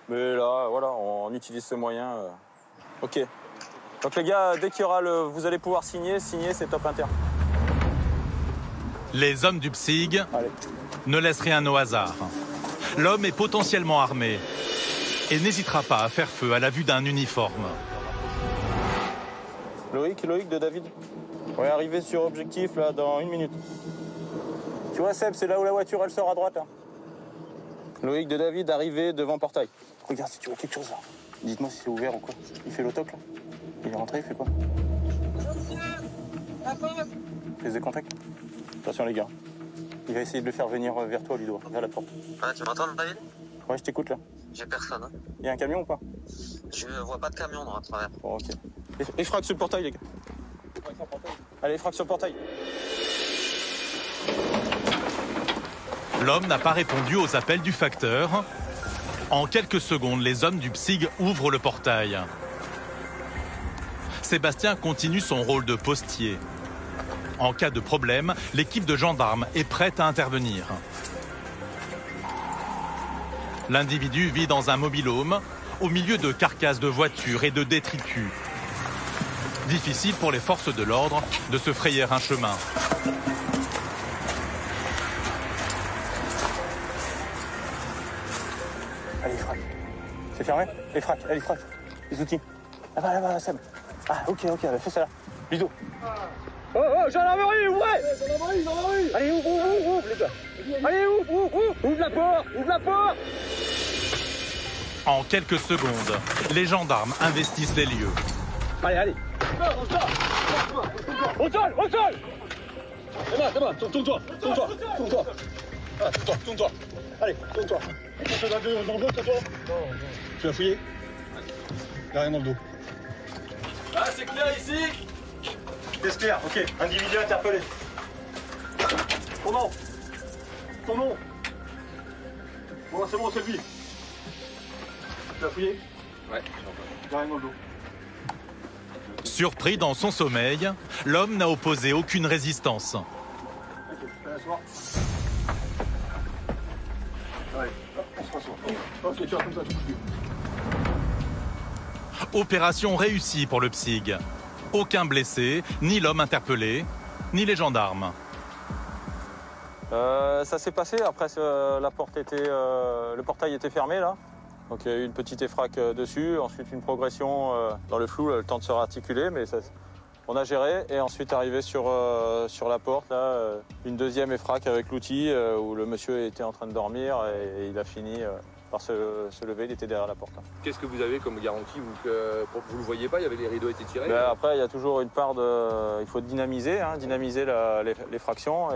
mais là, voilà, on utilise ce moyen. Ok. Donc les gars, dès qu'il y aura vous allez pouvoir signer, c'est top inter. Les hommes du PSIG ne laissent rien au hasard. L'homme est potentiellement armé et n'hésitera pas à faire feu à la vue d'un uniforme. Loïc de David. On va arriver sur objectif là dans 1 minute. Tu vois Seb, c'est là où la voiture elle sort à droite là. Loïc de David arrivé devant portail. Regarde si tu vois quelque chose là. Dites-moi si c'est ouvert ou quoi. Il fait l'autoc là. Il est rentré, il fait quoi? Prise de contact. Attention les gars. Il va essayer de le faire venir vers toi, Ludo, vers la porte. Ah, tu m'entends, David? Ouais, je t'écoute là. J'ai personne. Hein. Il y a un camion ou pas? Je vois pas de camion dans à travers. Bon, ok. Et frappe sur le portail, les gars. Allez, frappe sur le portail. L'homme n'a pas répondu aux appels du facteur. En quelques secondes, les hommes du PSIG ouvrent le portail. Sébastien continue son rôle de postier. En cas de problème, l'équipe de gendarmes est prête à intervenir. L'individu vit dans un mobil-home, au milieu de carcasses de voitures et de détritus. Difficile pour les forces de l'ordre de se frayer un chemin. Allez, frappe. C'est fermé? Allez, frappe, allez, frappe. Les outils. Là-bas, Seb. Ah, ok, fais ça là. Ludo. Oh, gendarmerie, ouvrez! Gendarmerie! Allez, ouvre, les gars! Allez, ouvre la porte! En quelques secondes, les gendarmes investissent les lieux. Allez! Au sol! C'est bon, tourne-toi! Ah, tourne-toi! Allez, tourne-toi. Tu vas dans le dos, toi. Tu vas fouiller? Il n'y a rien dans le dos. Ah, c'est clair ici? C'est clair, ok. Individu interpellé. Ton nom? Ton nom? Bon, c'est bon, c'est lui. Tu vas fouiller? Ouais. Il n'y a rien dans le dos. Surpris dans son sommeil, l'homme n'a opposé aucune résistance. Ok, tu vas l'asseoir. Allez, hop, on se rassoit. Ok, tu vas comme ça, tu bouges plus. Opération réussie pour le PSIG. Aucun blessé, ni l'homme interpellé, ni les gendarmes. Ça s'est passé, après la porte était, le portail était fermé là. Donc il y a eu une petite effraque dessus, ensuite une progression dans le flou, le temps de se réarticuler, mais ça, on a géré. Et ensuite arrivé sur la porte, là, une deuxième effraque avec l'outil où le monsieur était en train de dormir et il a fini par se lever, il était derrière la porte. Qu'est-ce que vous avez comme garantie pour que vous le voyez pas? Il y avait les rideaux étaient tirés? Après, il y a toujours une part de... Il faut dynamiser, dynamiser les fractions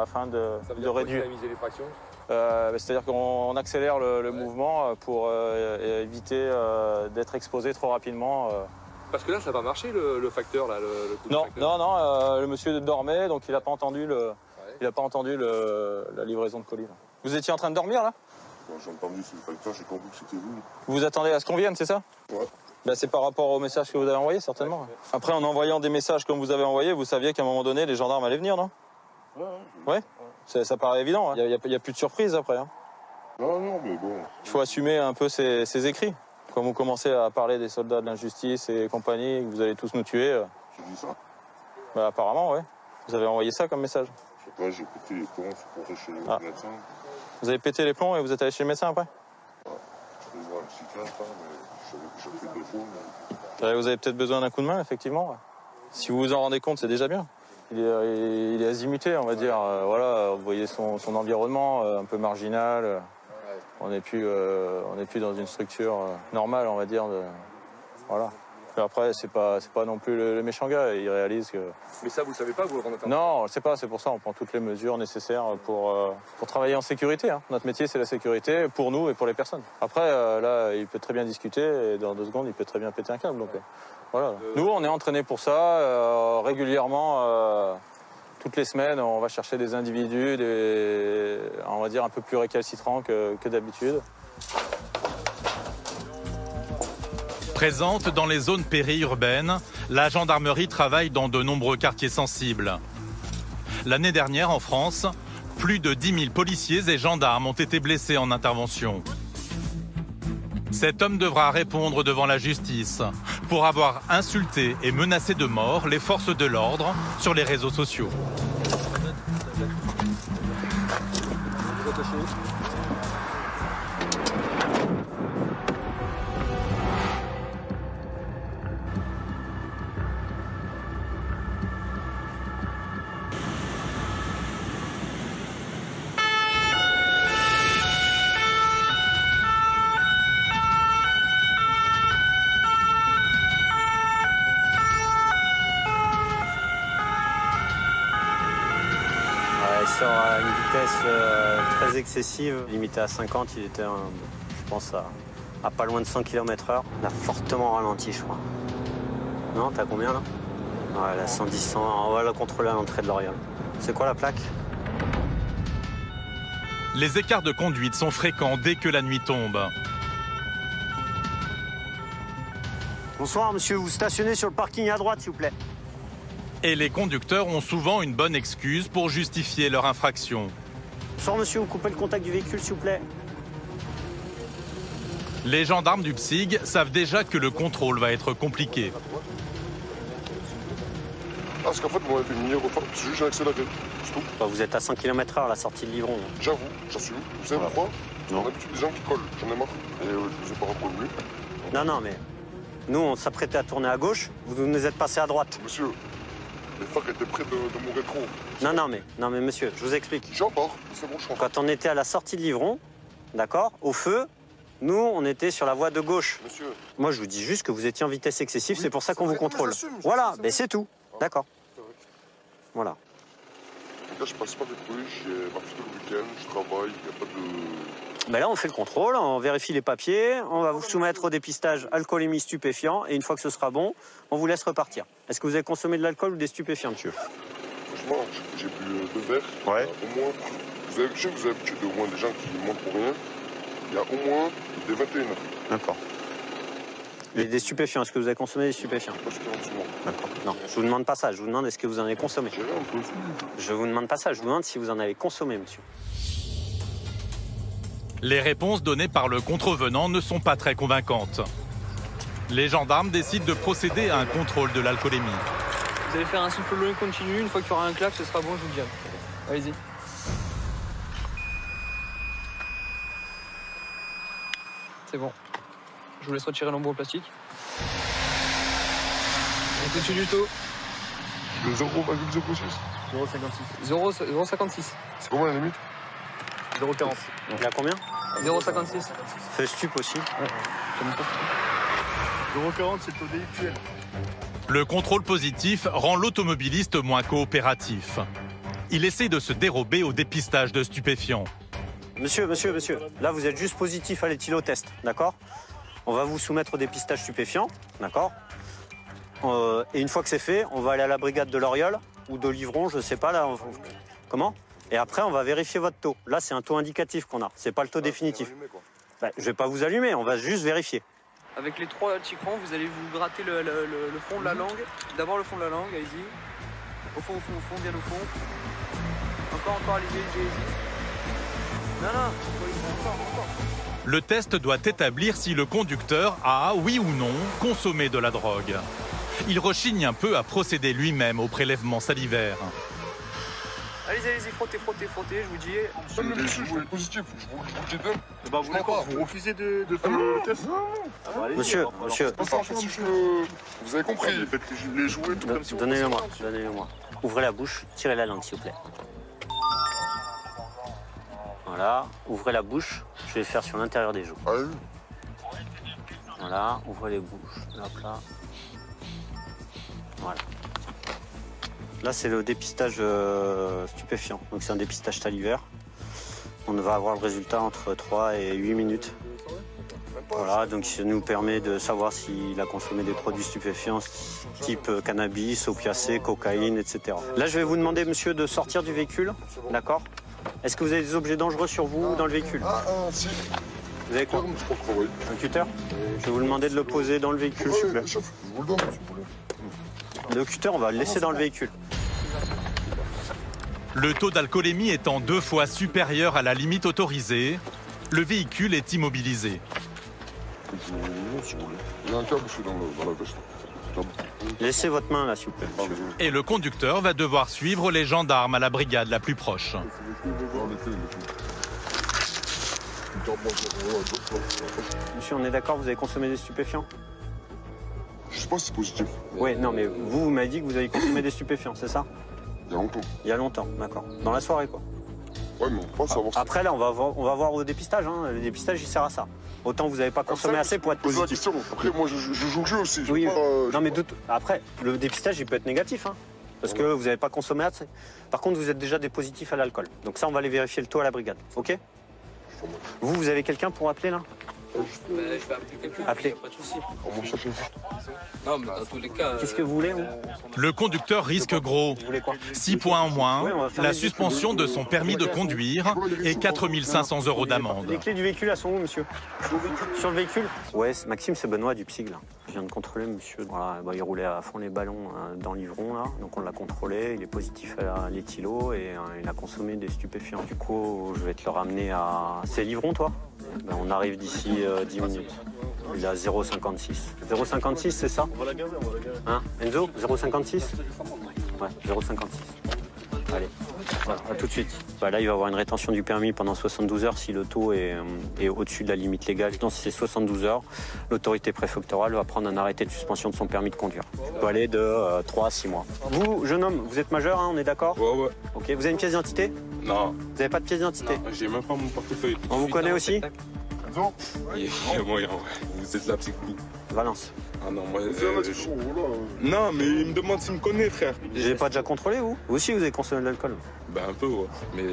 afin de réduire. Dynamiser les fractions? C'est-à-dire qu'on accélère le mouvement pour éviter d'être exposé trop rapidement. Parce que là, ça va marcher le facteur, là, le coup de facteur. Non, le monsieur dormait, donc il n'a pas entendu, la livraison de colis. Là. Vous étiez en train de dormir, là? J'ai entendu ce facteur, j'ai compris que c'était vous. Vous attendez à ce qu'on vienne, c'est ça? Ouais. C'est par rapport au message que vous avez envoyé, certainement. Ouais. Après, en envoyant des messages comme vous avez envoyé, vous saviez qu'à un moment donné, les gendarmes allaient venir, non? Ouais. Ça paraît évident, il n'y a plus de surprise après. Non, mais bon. Il faut assumer un peu ces écrits. Quand vous commencez à parler des soldats de l'injustice et compagnie, que vous allez tous nous tuer... J'ai dit ça? Apparemment, ouais. Vous avez envoyé ça comme message. Je sais pas, j'ai pété les plombs, je suis rentré chez le médecin. Vous avez pété les plombs et vous êtes allé chez le médecin après? Ouais. Je vais voir le psychiatre, mais je savais que j'ai fait 2 fois. Mais... Vous avez peut-être besoin d'un coup de main, effectivement. Ouais. Si vous vous en rendez compte, c'est déjà bien. Il est azimuté, on va dire. Voilà, vous voyez son environnement un peu marginal. On n'est plus dans une structure normale, on va dire. Voilà. Et après, c'est pas non plus le méchant gars. Il réalise que... Mais ça, vous savez pas, vous le rendez compte? Non, on ne sait pas. C'est pour ça on prend toutes les mesures nécessaires pour travailler en sécurité. Notre métier, c'est la sécurité pour nous et pour les personnes. Après, là, il peut très bien discuter et dans 2 secondes, il peut très bien péter un câble. Donc, voilà. Nous, on est entraînés pour ça. Régulièrement, toutes les semaines, on va chercher des individus, on va dire, un peu plus récalcitrants que d'habitude. Présente dans les zones périurbaines, la gendarmerie travaille dans de nombreux quartiers sensibles. L'année dernière, en France, plus de 10 000 policiers et gendarmes ont été blessés en intervention. Cet homme devra répondre devant la justice pour avoir insulté et menacé de mort les forces de l'ordre sur les réseaux sociaux. Sur une vitesse très excessive, limité à 50, il était, je pense, à pas loin de 100 km/h. Il a fortement ralenti, je crois. Non, t'as combien là? Ouais, elle a 110, 100. On va la contrôler à l'entrée de l'Oriole. C'est quoi la plaque? Les écarts de conduite sont fréquents dès que la nuit tombe. Bonsoir monsieur, vous stationnez sur le parking à droite s'il vous plaît. Et les conducteurs ont souvent une bonne excuse pour justifier leur infraction. Bonsoir monsieur, vous coupez le contact du véhicule s'il vous plaît. Les gendarmes du PSIG savent déjà que le contrôle va être compliqué. Parce qu'en fait, vous m'avez fait une refaire, j'ai accéléré, c'est tout. Vous êtes à 100 km/h à la sortie de Livron. J'avoue, j'assume. Vous savez pourquoi? On a l'habitude des gens qui collent, j'en ai marre. Et je vous ai pas reconnu. Non, mais nous, on s'apprêtait à tourner à gauche, vous nous êtes passé à droite. Monsieur, les phares étaient près de mon rétro. Non, mais monsieur, je vous explique. J'en pars, c'est bon, je rentre. Quand on était à la sortie de Livron, d'accord, au feu, nous, on était sur la voie de gauche. Monsieur. Moi, je vous dis juste que vous étiez en vitesse excessive, c'est pour ça qu'on vous contrôle. Voilà, c'est tout. D'accord. Voilà. Là, je passe pas des bruits, j'ai ma fille le week-end, je travaille, il n'y a pas de... Ben là, on fait le contrôle, on vérifie les papiers, on va vous soumettre au dépistage alcoolémie stupéfiant et une fois que ce sera bon, on vous laisse repartir. Est-ce que vous avez consommé de l'alcool ou des stupéfiants, monsieur? Franchement, j'ai bu 2 verres. Ouais. Au moins, vous avez l'habitude au moins des gens qui mentent pour rien. Il y a au moins des 21 heures. D'accord. Et des stupéfiants, est-ce que vous avez consommé des stupéfiants? D'accord. Non, je vous demande pas ça, je vous demande est-ce que vous en avez consommé. Je vous demande pas ça, je vous demande si vous en avez consommé, monsieur. Les réponses données par le contrevenant ne sont pas très convaincantes. Les gendarmes décident de procéder à un contrôle de l'alcoolémie. Vous allez faire un souffle long et continu, une fois qu'il y aura un claque, ce sera bon, je vous le dirai. Allez-y. C'est bon. Je vous laisse retirer l'embout en plastique. On est au-dessus du taux. Le 0,06. 0,56. 0,56. C'est combien la limite? 0,40. Il y a combien? 0,56. Fait stup aussi. Ouais. 0,40, c'est le taux délictuel. Le contrôle positif rend l'automobiliste moins coopératif. Il essaie de se dérober au dépistage de stupéfiants. Monsieur, là vous êtes juste positif à l'éthylotest, d'accord? On va vous soumettre au dépistage stupéfiant, d'accord? Et une fois que c'est fait, on va aller à la brigade de l'Oriole ou de Livron, je sais pas là. Comment? Et après, on va vérifier votre taux. Là, c'est un taux indicatif qu'on a, c'est pas le taux définitif. Ben, je vais pas vous allumer, on va juste vérifier. Avec les 3 petits crans, vous allez vous gratter le fond de la langue. D'abord le fond de la langue, allez-y. Au fond, bien au fond. Encore, allez-y. Non, encore. Le test doit établir si le conducteur a, oui ou non, consommé de la drogue. Il rechigne un peu à procéder lui-même au prélèvement salivaire. Allez-y, frottez, je vous dis. Même le monsieur, je vais être positif, je vous le donne. Bah, vous d'accord, vous refusez de faire le test? Monsieur. Vous avez compris, faites les jouets, tout comme si on... Donnez-le-moi. Ouvrez la bouche, tirez la langue, s'il vous plaît. Voilà, ouvrez la bouche, je vais le faire sur l'intérieur des joues. Voilà, ouvrez les bouches, hop là. Voilà. Là, c'est le dépistage stupéfiant, donc c'est un dépistage salivaire. On va avoir le résultat entre 3 et 8 minutes. Voilà, donc ça nous permet de savoir s'il a consommé des produits stupéfiants type cannabis, opiacés, cocaïne, etc. Là, je vais vous demander, monsieur, de sortir du véhicule, d'accord? Est-ce que vous avez des objets dangereux sur vous ou dans le véhicule? Si. Vous avez quoi? Je crois que oui. Un cutter? Je vais vous demander de le poser dans le véhicule, s'il vous plaît. Je vous le donne, si vous voulez. Le cutter, on va le laisser dans le véhicule. Le taux d'alcoolémie étant 2 fois supérieur à la limite autorisée, le véhicule est immobilisé. Il y a un câble, je suis dans la veste. Laissez votre main là, s'il vous plaît. Et le conducteur va devoir suivre les gendarmes à la brigade la plus proche. Monsieur, on est d'accord, vous avez consommé des stupéfiants? Je sais pas si c'est positif. Oui, non, mais vous m'avez dit que vous avez consommé des stupéfiants, c'est ça? Il y a longtemps. Il y a longtemps, d'accord. Dans la soirée, quoi. Ouais, mais on pense savoir ça. Après, là, on va voir au dépistage. Hein. Le dépistage, il sert à ça. Autant vous n'avez pas consommé assez pour être positif. Après, moi, je joue le jeu aussi. Oui, non, mais après, le dépistage, il peut être négatif. Hein, parce que vous n'avez pas consommé assez. Par contre, vous êtes déjà des positifs à l'alcool. Donc ça, on va aller vérifier le taux à la brigade. OK? Vous avez quelqu'un pour appeler, là? Je vais appeler quelqu'un. Appelez. Pas de souci. Non, mais dans tous les cas. Qu'est-ce que vous voulez? Le conducteur risque gros. 6 points en moins, la suspension de son permis de conduire et 4 500 € d'amende. Les clés du véhicule, elles sont où, monsieur? Sur le véhicule? Ouais, Maxime, c'est Benoît du PSIG, là. Je viens de contrôler, monsieur. Voilà, bah, il roulait à fond les ballons dans Livron, là. Donc on l'a contrôlé, il est positif à l'éthylo et il a consommé des stupéfiants. Du coup, je vais te le ramener à... C'est Livron, toi? Ben, on arrive d'ici 10 minutes. Il est à 0,56. 0,56, c'est ça? On va la gazer, Hein, Enzo? 0,56? Ouais, 0,56. Allez, voilà, à tout de suite. Bah, là, il va avoir une rétention du permis pendant 72 heures si le taux est au-dessus de la limite légale. Donc, si c'est 72 heures, l'autorité préfectorale va prendre un arrêté de suspension de son permis de conduire. Il peut aller de 3 à 6 mois. Vous, jeune homme, vous êtes majeur, hein, on est d'accord? Ouais. Ok, vous avez une pièce d'identité? Non. Vous n'avez pas de pièce d'identité? J'ai même pas mon portefeuille. On vous connaît aussi? Non. Il y a moyen, ouais. Vous êtes là, c'est cool. Valence. Ah Ah non, moi, non, mais il me demande s'il me connaît, frère. Vous n'avez pas déjà contrôlé, vous? Vous aussi, vous avez consommé de l'alcool? Ben un peu, ouais. Mais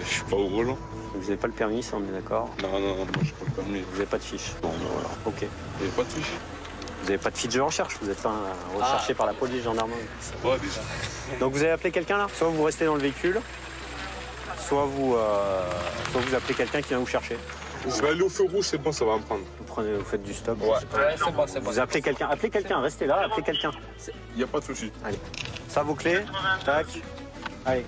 je suis pas au volant. Vous n'avez pas le permis, ça, on est d'accord? Non, moi, je pas le permis. Vous n'avez pas de fiche? Bon, ben voilà. Ok. Vous n'avez pas de fiche? Vous n'avez pas de fiche de recherche? Vous n'êtes pas recherché par la police, gendarmerie? Ouais, déjà. Donc vous avez appelé quelqu'un, là? Soit vous restez dans le véhicule, soit vous appelez quelqu'un qui vient vous chercher. Je vais aller au feu rouge, c'est bon, ça va me prendre. Vous faites du stop. Ouais, c'est bon, c'est bon. Vous appelez quelqu'un, restez là, appelez quelqu'un. Il n'y a pas de souci. Allez. Ça, vos clés? Tac. Allez.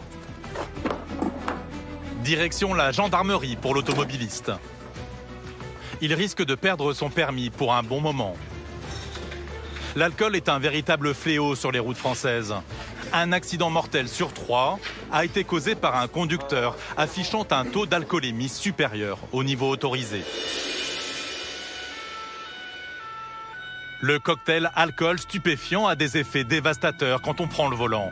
Direction la gendarmerie pour l'automobiliste. Il risque de perdre son permis pour un bon moment. L'alcool est un véritable fléau sur les routes françaises. Un accident mortel sur 3 a été causé par un conducteur affichant un taux d'alcoolémie supérieur au niveau autorisé. Le cocktail alcool stupéfiant a des effets dévastateurs quand on prend le volant.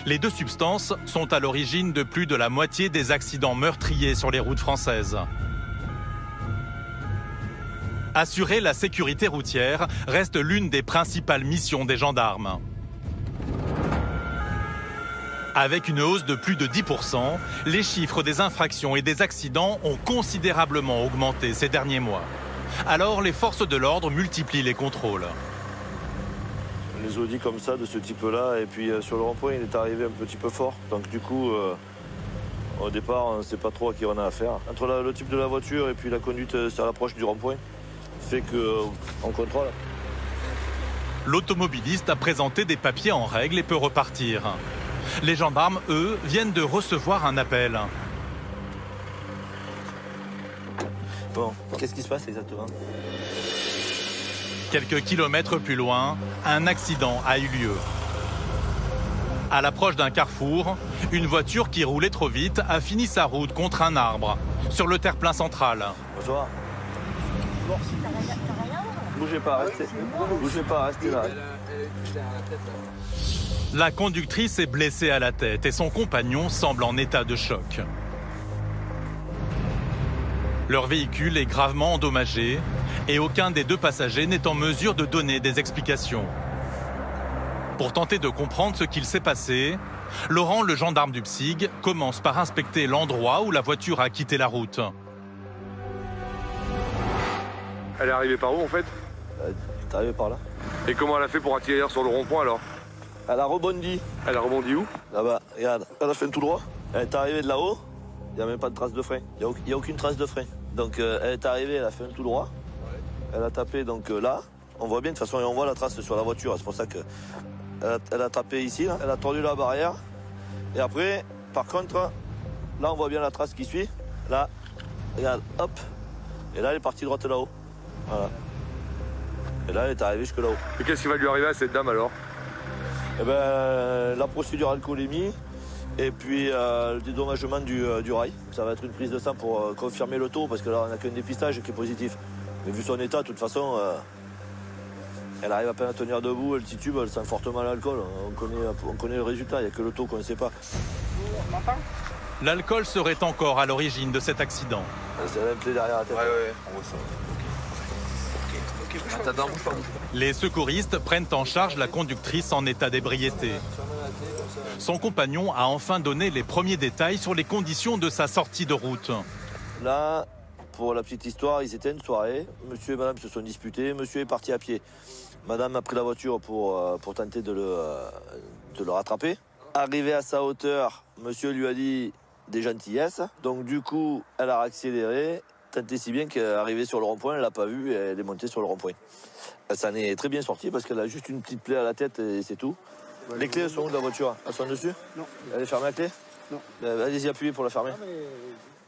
Les deux substances sont à l'origine de plus de la moitié des accidents meurtriers sur les routes françaises. Assurer la sécurité routière reste l'une des principales missions des gendarmes. Avec une hausse de plus de 10%, les chiffres des infractions et des accidents ont considérablement augmenté ces derniers mois. Alors les forces de l'ordre multiplient les contrôles. Les audits comme ça, de ce type-là, et puis sur le rond-point, il est arrivé un petit peu fort. Donc du coup, au départ, on ne sait pas trop à qui on a affaire. Entre le type de la voiture et puis la conduite sur l'approche du rond-point, fait qu'on contrôle. L'automobiliste a présenté des papiers en règle et peut repartir. Les gendarmes, eux, viennent de recevoir un appel. Bon, qu'est-ce qui se passe exactement? Quelques kilomètres plus loin, un accident a eu lieu. À l'approche d'un carrefour, une voiture qui roulait trop vite a fini sa route contre un arbre, sur le terre-plein central. Bonsoir. Bougez pas, restez là. La conductrice est blessée à la tête et son compagnon semble en état de choc. Leur véhicule est gravement endommagé et aucun des deux passagers n'est en mesure de donner des explications. Pour tenter de comprendre ce qu'il s'est passé, Laurent, le gendarme du PSIG, commence par inspecter l'endroit où la voiture a quitté la route. Elle est arrivée par où en fait? Elle est arrivée par là. Et comment elle a fait pour atterrir sur le rond-point alors? Elle a rebondi. Elle a rebondi où? Là-bas, regarde. Elle a fait tout droit. Elle est arrivée de là-haut. Il n'y a même pas de trace de frein. Il n'y a aucune trace de frein. Donc elle est arrivée, elle a fait un tout droit. Elle a tapé donc là. On voit bien de toute façon, et on voit la trace sur la voiture. C'est pour ça qu'elle a tapé ici. Là. Elle a tordu la barrière. Et après, par contre, là on voit bien la trace qui suit. Là, regarde, hop. Et là elle est partie droite là-haut. Voilà. Et là elle est arrivée jusque là-haut. Et qu'est-ce qui va lui arriver à cette dame alors? Eh ben, la procédure alcoolémie et puis le dédommagement du rail. Ça va être une prise de sang pour confirmer le taux parce que là on n'a qu'un dépistage qui est positif. Mais vu son état, de toute façon, elle arrive à peine à tenir debout, elle titube, elle sent fortement l'alcool. On connaît le résultat, il n'y a que le taux qu'on ne sait pas. L'alcool serait encore à l'origine de cet accident. C'est la plaie derrière la tête. Ouais, on voit ça. Attends, bouge pas. Les secouristes prennent en charge la conductrice en état d'ébriété. Son compagnon a enfin donné les premiers détails sur les conditions de sa sortie de route. Là, pour la petite histoire, ils étaient une soirée. Monsieur et madame se sont disputés. Monsieur est parti à pied. Madame a pris la voiture pour tenter de le rattraper. Arrivé à sa hauteur, monsieur lui a dit des gentillesses. Donc du coup, elle a accéléré. Tant et si bien qu'arrivée sur le rond-point, elle ne l'a pas vu et elle est montée sur le rond-point. Elle s'en est très bien sortie parce qu'elle a juste une petite plaie à la tête et c'est tout. Les clés sont où de la voiture? Elles sont dessus? Non. Elle est fermée la clé? Non. Allez-y, appuyez pour la fermer.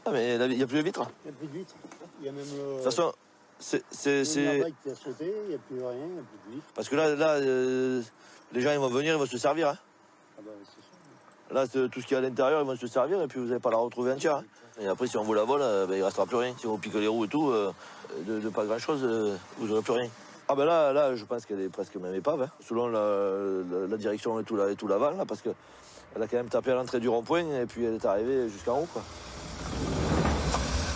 Ah mais il n'y a plus de vitre? Il n'y a plus de vitre. Il y a même le... De toute façon, c'est... La bike qui a sauté, il n'y a plus rien, il n'y a plus de vitre. Parce que là les gens ils vont venir, ils vont se servir. Hein. Ah bah c'est sûr. Là, tout ce qu'il y a à l'intérieur, ils vont se servir et puis vous n'allez pas la retrouver entière. Hein. Et après, si on vous la vole, il ne restera plus rien. Si on pique les roues et tout, de pas grand-chose, vous n'aurez plus rien. Ah ben là, je pense qu'elle est presque même épave, hein, selon la direction et tout l'aval, là, parce qu'elle a quand même tapé à l'entrée du rond-point et puis elle est arrivée jusqu'en haut, quoi.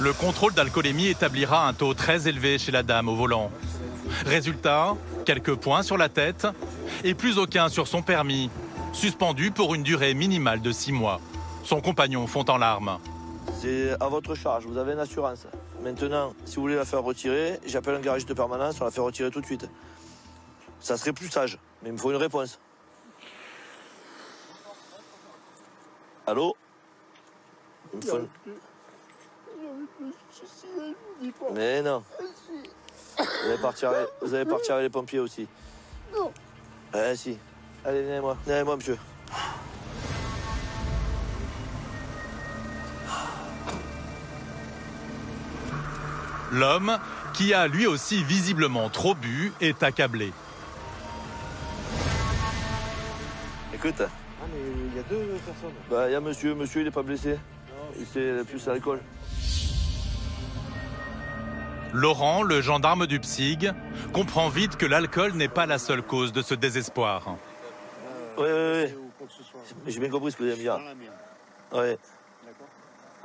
Le contrôle d'alcoolémie établira un taux très élevé chez la dame au volant. Résultat, quelques points sur la tête et plus aucun sur son permis, suspendu pour une durée minimale de 6 mois. Son compagnon fond en larmes. C'est à votre charge, vous avez une assurance. Maintenant, si vous voulez la faire retirer, j'appelle un garagiste de permanence, on la fait retirer tout de suite. Ça serait plus sage, mais il me faut une réponse. Allô? Il me faut une... Mais non. Vous allez partir avec les pompiers aussi. Non. Eh si. Allez, venez-moi, monsieur. L'homme, qui a lui aussi visiblement trop bu, est accablé. Écoute. Ah mais il y a 2 personnes. Bah il y a monsieur il n'est pas blessé. C'est plus à l'alcool. Laurent, le gendarme du PSIG, comprend vite que l'alcool n'est pas la seule cause de ce désespoir. Oui. J'ai bien compris ce que vous allez me dire. Ouais. D'accord.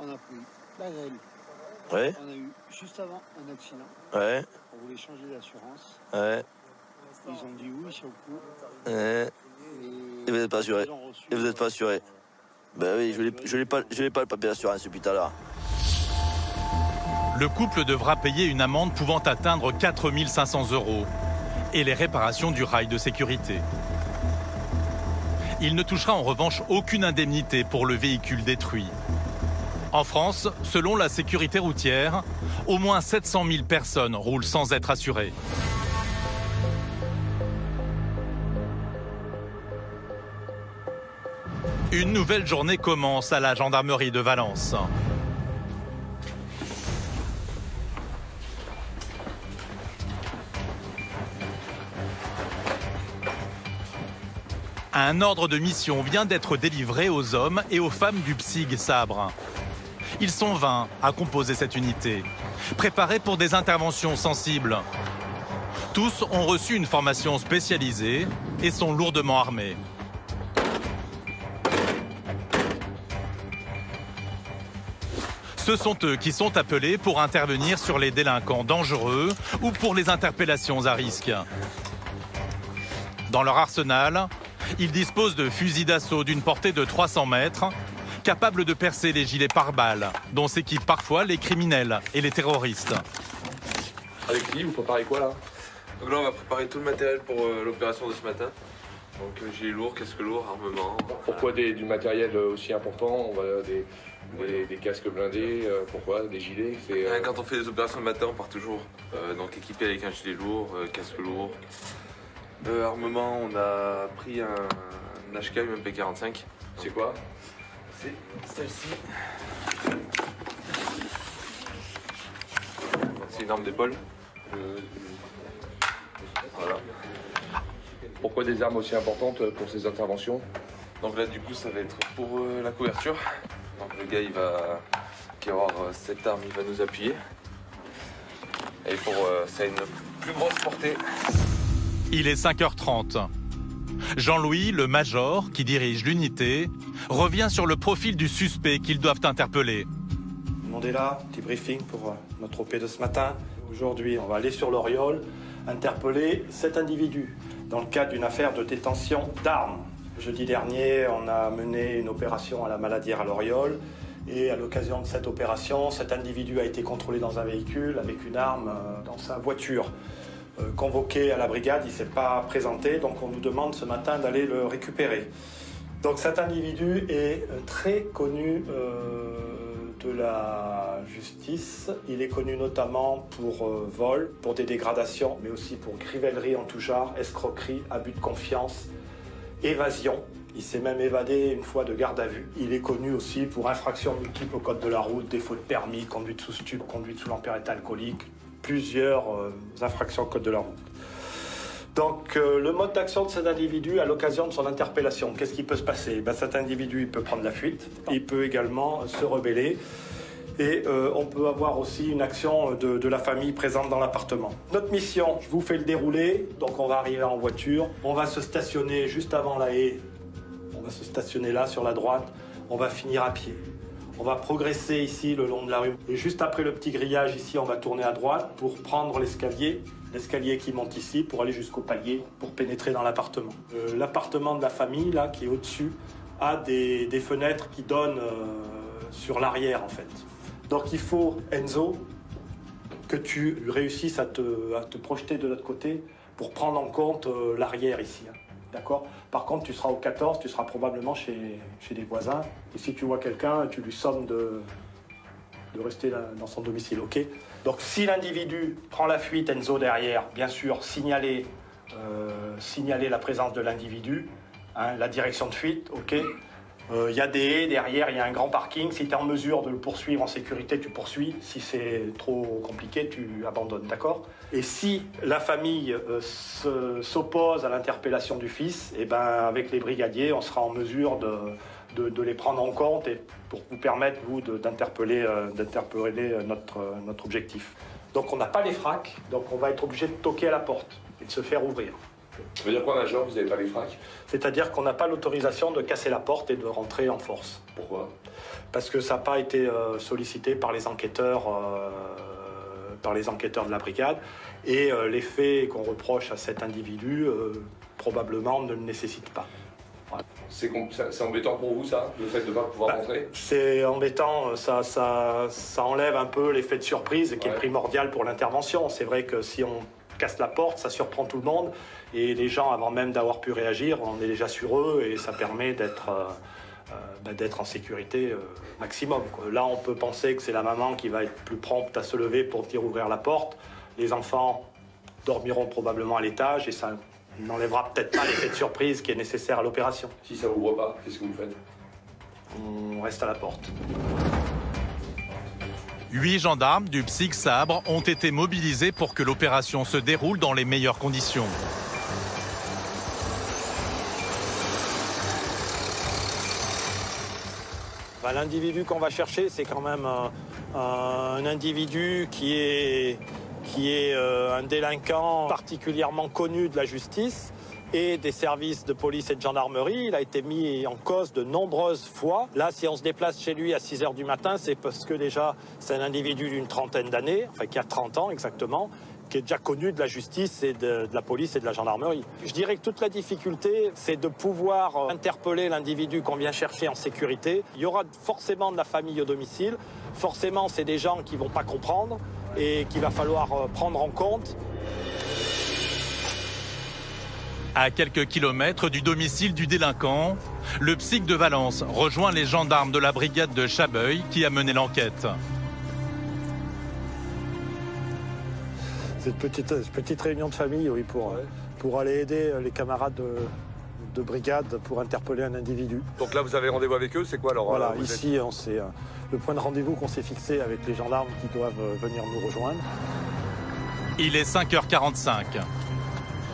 On a pris la grêle. Ouais. On a eu juste avant un accident. Ouais. On voulait changer d'assurance. Ouais. Ils ont dit oui sur le coup. Ouais. Et vous n'êtes pas assuré. Et vous n'êtes pas assuré. Ben oui, je n'ai pas le papier d'assurance depuis tout à l'heure. Le couple devra payer une amende pouvant atteindre 4 500 € et les réparations du rail de sécurité. Il ne touchera en revanche aucune indemnité pour le véhicule détruit. En France, selon la sécurité routière, au moins 700 000 personnes roulent sans être assurées. Une nouvelle journée commence à la gendarmerie de Valence. Un ordre de mission vient d'être délivré aux hommes et aux femmes du PSIG Sabre. Ils sont 20 à composer cette unité, préparés pour des interventions sensibles. Tous ont reçu une formation spécialisée et sont lourdement armés. Ce sont eux qui sont appelés pour intervenir sur les délinquants dangereux ou pour les interpellations à risque. Dans leur arsenal, ils disposent de fusils d'assaut d'une portée de 300 mètres, capables de percer les gilets pare-balles, dont s'équipent parfois les criminels et les terroristes. Avec qui, vous préparez quoi là? Donc là, on va préparer tout le matériel pour l'opération de ce matin. Donc gilet lourd, casque lourd, armement. Pourquoi du matériel aussi important? On va des casques blindés, pourquoi? Des gilets? Quand on fait des opérations le matin, on part toujours donc équipé avec un gilet lourd, casque lourd. Armement, on a pris un HK MP45. C'est quoi? C'est celle-ci. C'est une arme d'épaule. Voilà. Pourquoi des armes aussi importantes pour ces interventions? Donc là, du coup, ça va être pour la couverture. Donc le gars, qui va avoir cette arme, il va nous appuyer. Et pour ça a une plus grosse portée. Il est 5h30. Jean-Louis, le major, qui dirige l'unité, revient sur le profil du suspect qu'ils doivent interpeller. Tout le monde est là, petit briefing pour notre OP de ce matin. Aujourd'hui, on va aller sur l'Oriole, interpeller 7 individus dans le cadre d'une affaire de détention d'armes. Jeudi dernier, on a mené une opération à la Maladière à l'Oriole. Et à l'occasion de cette opération, cet individu a été contrôlé dans un véhicule avec une arme dans sa voiture. Convoqué à la brigade, il ne s'est pas présenté, donc on nous demande ce matin d'aller le récupérer. Donc cet individu est très connu de la justice. Il est connu notamment pour vol, pour des dégradations, mais aussi pour crivellerie en tout genre, escroquerie, abus de confiance, évasion. Il s'est même évadé une fois de garde à vue. Il est connu aussi pour infractions multiples au code de la route, défaut de permis, conduite sous stupre, conduite sous l'empire alcoolique, plusieurs infractions au code de la route. Donc le mode d'action de cet individu à l'occasion de son interpellation, qu'est-ce qui peut se passer? Cet individu il peut prendre la fuite, il peut également se rebeller et on peut avoir aussi une action de la famille présente dans l'appartement. Notre mission, je vous fais le déroulé, donc on va arriver en voiture, on va se stationner juste avant la haie, on va se stationner là sur la droite, on va finir à pied. On va progresser ici le long de la rue. Et juste après le petit grillage ici, on va tourner à droite pour prendre l'escalier l'escalier qui monte ici pour aller jusqu'au palier, pour pénétrer dans l'appartement. L'appartement de la famille, là, qui est au-dessus, a des fenêtres qui donnent sur l'arrière, en fait. Donc il faut, Enzo, que tu réussisses à te projeter de l'autre côté pour prendre en compte l'arrière ici. Hein. D'accord ? Par contre, tu seras au 14, tu seras probablement chez des voisins. Et si tu vois quelqu'un, tu lui sommes de rester là, dans son domicile, ok ? Donc si l'individu prend la fuite, Enzo derrière, bien sûr, signaler la présence de l'individu, hein, la direction de fuite, ok ? Il y a des haies derrière, il y a un grand parking. Si tu es en mesure de le poursuivre en sécurité, tu poursuis. Si c'est trop compliqué, tu abandonnes, d'accord ? Et si la famille s'oppose à l'interpellation du fils, eh ben, avec les brigadiers, on sera en mesure de les prendre en compte et pour vous permettre, vous, d'interpeller notre objectif. Donc on n'a pas les fracs, donc on va être obligé de toquer à la porte et de se faire ouvrir. Ça veut dire quoi, Major, vous n'avez pas les fracs? C'est-à-dire qu'on n'a pas l'autorisation de casser la porte et de rentrer en force. Pourquoi? Parce que ça n'a pas été sollicité par les enquêteurs de la brigade. Et les faits qu'on reproche à cet individu, probablement, ne le nécessitent pas. Voilà. C'est embêtant pour vous, ça, le fait de ne pas pouvoir rentrer? C'est embêtant, ça enlève un peu l'effet de surprise qui est primordial pour l'intervention. C'est vrai que si on casse la porte, ça surprend tout le monde. Et les gens, avant même d'avoir pu réagir, on est déjà sur eux et ça permet d'être en sécurité maximum, quoi. Là, on peut penser que c'est la maman qui va être plus prompte à se lever pour venir ouvrir la porte. Les enfants dormiront probablement à l'étage et ça n'enlèvera peut-être pas l'effet de surprise qui est nécessaire à l'opération. Si ça ouvre pas, qu'est-ce que vous faites? On reste à la porte. 8 gendarmes du PSIC Sabre ont été mobilisés pour que l'opération se déroule dans les meilleures conditions. L'individu qu'on va chercher, c'est quand même un individu qui est un délinquant particulièrement connu de la justice et des services de police et de gendarmerie. Il a été mis en cause de nombreuses fois. Là, si on se déplace chez lui à 6 h du matin, c'est parce que déjà, c'est un individu d'une trentaine d'années, enfin qui a 30 ans exactement, qui est déjà connu de la justice et de la police et de la gendarmerie. Je dirais que toute la difficulté, c'est de pouvoir interpeller l'individu qu'on vient chercher en sécurité. Il y aura forcément de la famille au domicile. Forcément, c'est des gens qui ne vont pas comprendre et qu'il va falloir prendre en compte. À quelques kilomètres du domicile du délinquant, le PSIC de Valence rejoint les gendarmes de la brigade de Chabeuil qui a mené l'enquête. C'est une petite réunion de famille, oui, pour aller aider les camarades de brigade pour interpeller un individu. Donc là, vous avez rendez-vous avec eux, c'est quoi alors? Voilà, ici, c'est le point de rendez-vous qu'on s'est fixé avec les gendarmes qui doivent venir nous rejoindre. Il est 5 h 45.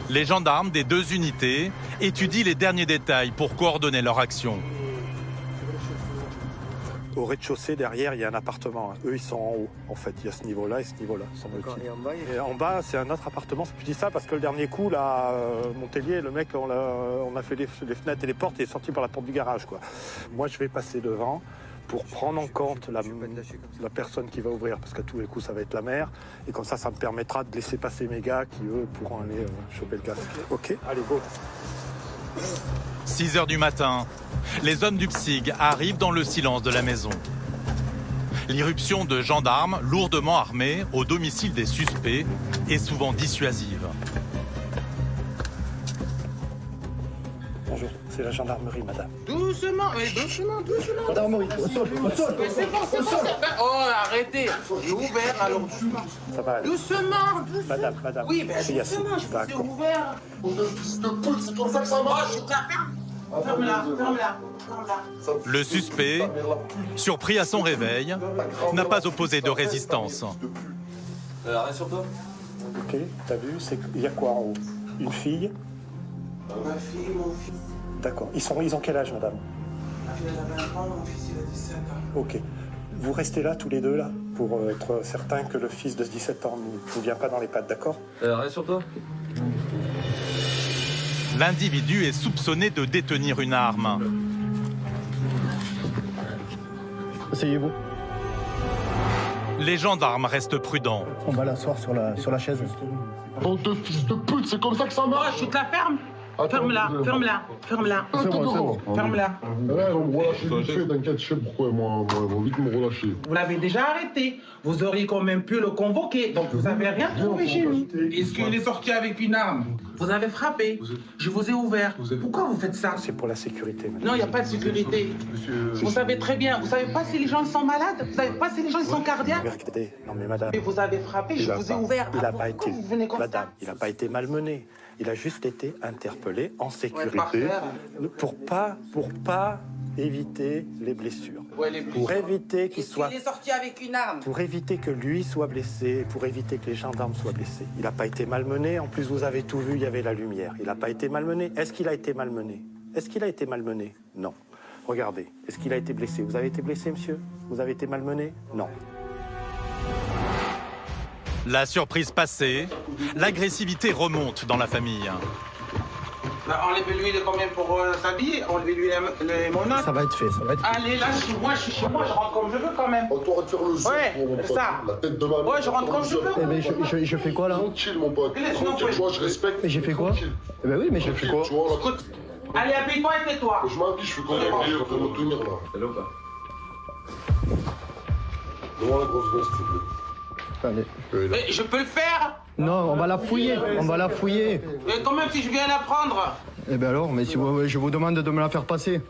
Les gendarmes des 2 unités étudient les derniers détails pour coordonner leur action. Au rez-de-chaussée, derrière, il y a un appartement. Eux, ils sont en haut, en fait. Il y a ce niveau-là et ce niveau-là. Et en bas, c'est un autre appartement. Je dis ça parce que le dernier coup, là, Montélier, le mec, on a fait les fenêtres et les portes, il est sorti par la porte du garage, quoi. Moi, je vais passer devant pour prendre en compte la personne qui va ouvrir, parce qu'à tous les coups, ça va être la mère. Et comme ça me permettra de laisser passer mes gars qui, eux, pourront aller choper le gars. OK, allez, go. 6 h du matin, les hommes du PSIG arrivent dans le silence de la maison. L'irruption de gendarmes lourdement armés au domicile des suspects est souvent dissuasive. Bonjour, c'est la gendarmerie, madame. Doucement, mais doucement. Gendarmerie, au sol. C'est bon. Oh, arrêtez. J'ai ouvert, alors doucement. Ça va aller. Doucement. Madame. Oui, mais doucement, je vous ai ouvert. Fils de pute, c'est comme ça que ça marche. Ferme-la. Le suspect, surpris à son réveil, n'a pas opposé de résistance. Rien sur toi? Ok, t'as vu, il y a quoi en haut? Une fille? Ma fille, mon fils. D'accord. Ils ont quel âge, madame? Ma fille, elle a 20 ans, mon fils, il a 17 ans. Ok. Vous restez là, tous les deux, là, pour être certain que le fils de 17 ans ne vous vient pas dans les pattes, d'accord? Rien sur toi? L'individu est soupçonné de détenir une arme. Asseyez-vous. Les gendarmes restent prudents. On va l'asseoir sur la chaise. Bande de fils de pute, c'est comme ça que ça marche. Je te la ferme. Ferme-la. Ferme-la. Ouais, on me relâcher vite fait, t'inquiète, je sais pourquoi, moi, ils vont vite me relâcher. Vous l'avez déjà arrêté. Vous auriez quand même pu le convoquer. Donc vous n'avez rien trouvé chez lui. Est-ce qu'il est sorti avec une arme? Vous avez frappé. Je vous ai ouvert. Pourquoi vous faites ça? C'est pour la sécurité, madame. Non, il n'y a pas de sécurité. Vous savez très bien. Vous savez pas si les gens sont malades? Vous savez pas si les gens sont cardiaques? Regardez, non mais madame. Et vous avez frappé, je vous ai ouvert. Il n'a pas été, vous venez comme madame, ça il n'a pas été malmené. Il a juste été interpellé en sécurité pour pas éviter les blessures. Pour éviter qu'il soit... Il est sorti avec une arme. Pour éviter que lui soit blessé, pour éviter que les gendarmes soient blessés. Il n'a pas été malmené. En plus, vous avez tout vu, il y avait la lumière. Il n'a pas été malmené. Est-ce qu'il a été malmené? Est-ce qu'il a été malmené? Non. Regardez, est-ce qu'il a été blessé? Vous avez été blessé, monsieur? Vous avez été malmené? Non. La surprise passée, l'agressivité remonte dans la famille. Bah, enlevez-lui le combien pour s'habiller? Enlevez-lui les monotes. Ça va être fait, ça va être fait. Allez, là, moi, je suis chez moi, je rentre comme je veux quand même. On doit faire le jeu Ouais, c'est ça. La tête de ma mère. Ouais, je rentre comme je veux. Eh ben, je fais quoi là? Tranquille, mon pote. Tranquille, tu vois, je respecte. Mais j'ai fait quoi? Eh ben oui, mais j'ai fait quoi? Tu vois, là. Écoute, allez, habille-toi et tais-toi. Je m'habille, je fais comme un meilleur pour me tenir là. C'est là ou pas? Donne-moi la grosse veste, s'il te plaît. Allez. Mais je peux le faire? Non, on va la fouiller, on va la fouiller. Mais quand même si je viens la prendre? Eh ben alors, mais si je vous demande de me la faire passer.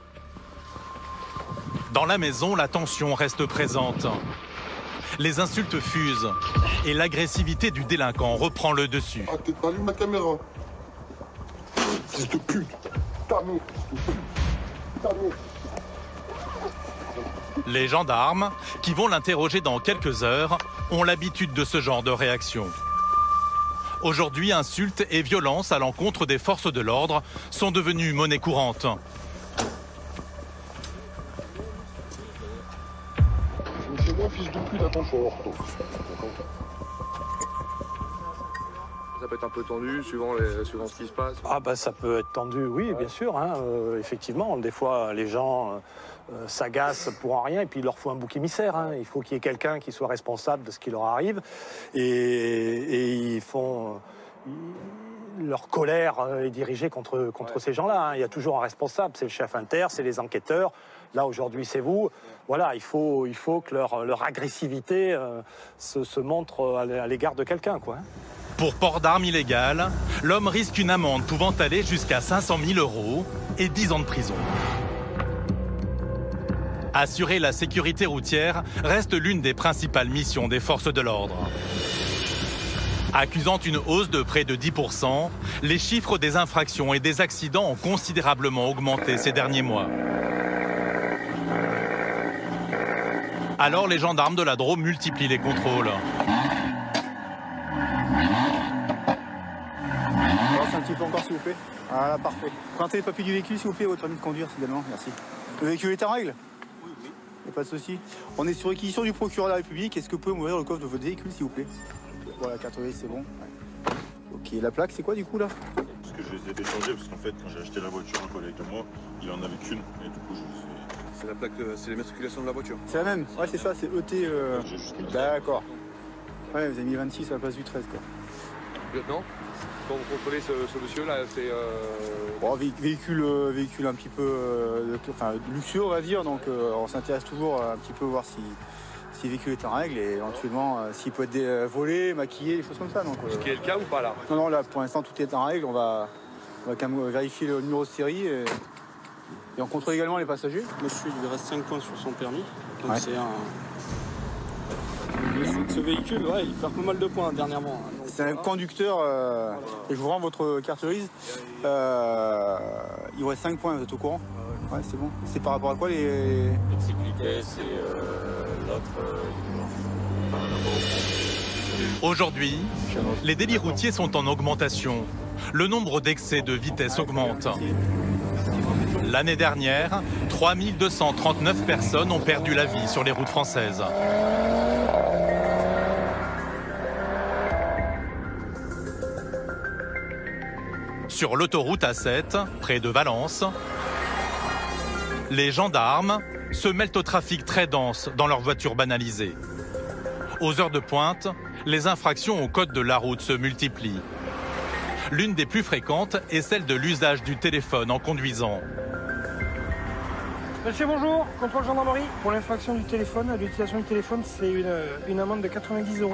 Dans la maison, la tension reste présente. Les insultes fusent et l'agressivité du délinquant reprend le dessus. Ah, t'allumes ma caméra. Fils de pute. Ta mère. Ta mère. Les gendarmes, qui vont l'interroger dans quelques heures, ont l'habitude de ce genre de réaction. Aujourd'hui, insultes et violences à l'encontre des forces de l'ordre sont devenues monnaie courante. Chez moi, fils de pute, attends, je suis en ortho. Ça peut être un peu tendu suivant ce qui se passe. Ah bah ça peut être tendu, oui, bien sûr. Hein, effectivement, des fois, les gens s'agacent pour en rien et puis il leur faut un bouc émissaire. Hein. Il faut qu'il y ait quelqu'un qui soit responsable de ce qui leur arrive et ils font... leur colère est dirigée contre ces gens-là. Hein. Il y a toujours un responsable, c'est le chef inter, c'est les enquêteurs. Là, aujourd'hui, c'est vous. Voilà, il faut que leur agressivité se montre à l'égard de quelqu'un, quoi. Pour port d'armes illégales, l'homme risque une amende pouvant aller jusqu'à 500 000 € et 10 ans de prison. Assurer la sécurité routière reste l'une des principales missions des forces de l'ordre. Accusant une hausse de près de 10%, les chiffres des infractions et des accidents ont considérablement augmenté ces derniers mois. Alors les gendarmes de la Drôme multiplient les contrôles. Avancez un petit peu encore s'il vous plaît. Voilà, parfait. Présentez les papiers du véhicule s'il vous plaît, votre permis de conduire également, merci. Le véhicule est en règle? Oui, oui. Il n'y a pas de souci. On est sur réquisition du procureur de la République. Est-ce que vous pouvez m'ouvrir le coffre de votre véhicule s'il vous plaît? Voilà, carte grise, c'est bon. Ouais. Ok, la plaque c'est quoi du coup là? Parce que je les ai déchangés parce qu'en fait quand j'ai acheté la voiture, un collègue de moi, il en avait qu'une et du coup je les ai... C'est la plaque, c'est l'immatriculation de la voiture. C'est la même? Ouais, c'est ça, c'est ET. D'accord. Ouais, vous avez mis 26 à la place du 13 quoi. Lieutenant, quand vous contrôlez ce monsieur là, c'est... Bon, véhicule un petit peu luxueux on va dire, donc on s'intéresse toujours un petit peu voir si le véhicule est en règle et éventuellement s'il peut être volé, maquillé, des choses comme ça. Donc, ce qui est le cas ou pas là? Non, là pour l'instant tout est en règle, on va quand même vérifier le numéro de série et on contrôle également les passagers. Monsieur, il lui reste 5 points sur son permis, donc ouais. c'est un... Ce véhicule, ouais, il perd pas mal de points dernièrement. C'est un conducteur, et je vous rends votre carte grise, il vous reste 5 points, vous êtes au courant? Ouais, c'est bon. C'est par rapport à quoi les... Sécurité, c'est l'autre... Aujourd'hui, les délits routiers sont en augmentation. Le nombre d'excès de vitesse augmente. L'année dernière, 3239 personnes ont perdu la vie sur les routes françaises. Sur l'autoroute A7, près de Valence, les gendarmes se mêlent au trafic très dense dans leurs voitures banalisées. Aux heures de pointe, les infractions au code de la route se multiplient. L'une des plus fréquentes est celle de l'usage du téléphone en conduisant. Monsieur, bonjour, contrôle gendarmerie. Pour l'infraction du téléphone, l'utilisation du téléphone, c'est une amende de 90 €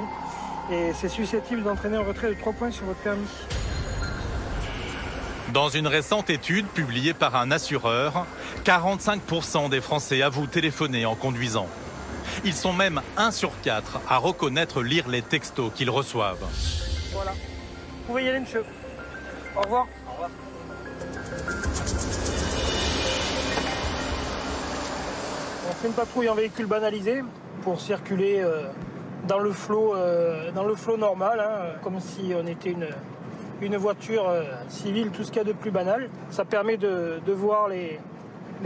et c'est susceptible d'entraîner un retrait de 3 points sur votre permis. Dans une récente étude publiée par un assureur, 45% des Français avouent téléphoner en conduisant. Ils sont même 1 sur 4 à reconnaître lire les textos qu'ils reçoivent. Voilà. Vous pouvez y aller, monsieur. Au revoir. Au revoir. On fait une patrouille en véhicule banalisé pour circuler dans le flot normal, hein, comme si on était une voiture civile, tout ce qu'il y a de plus banal. Ça permet de voir les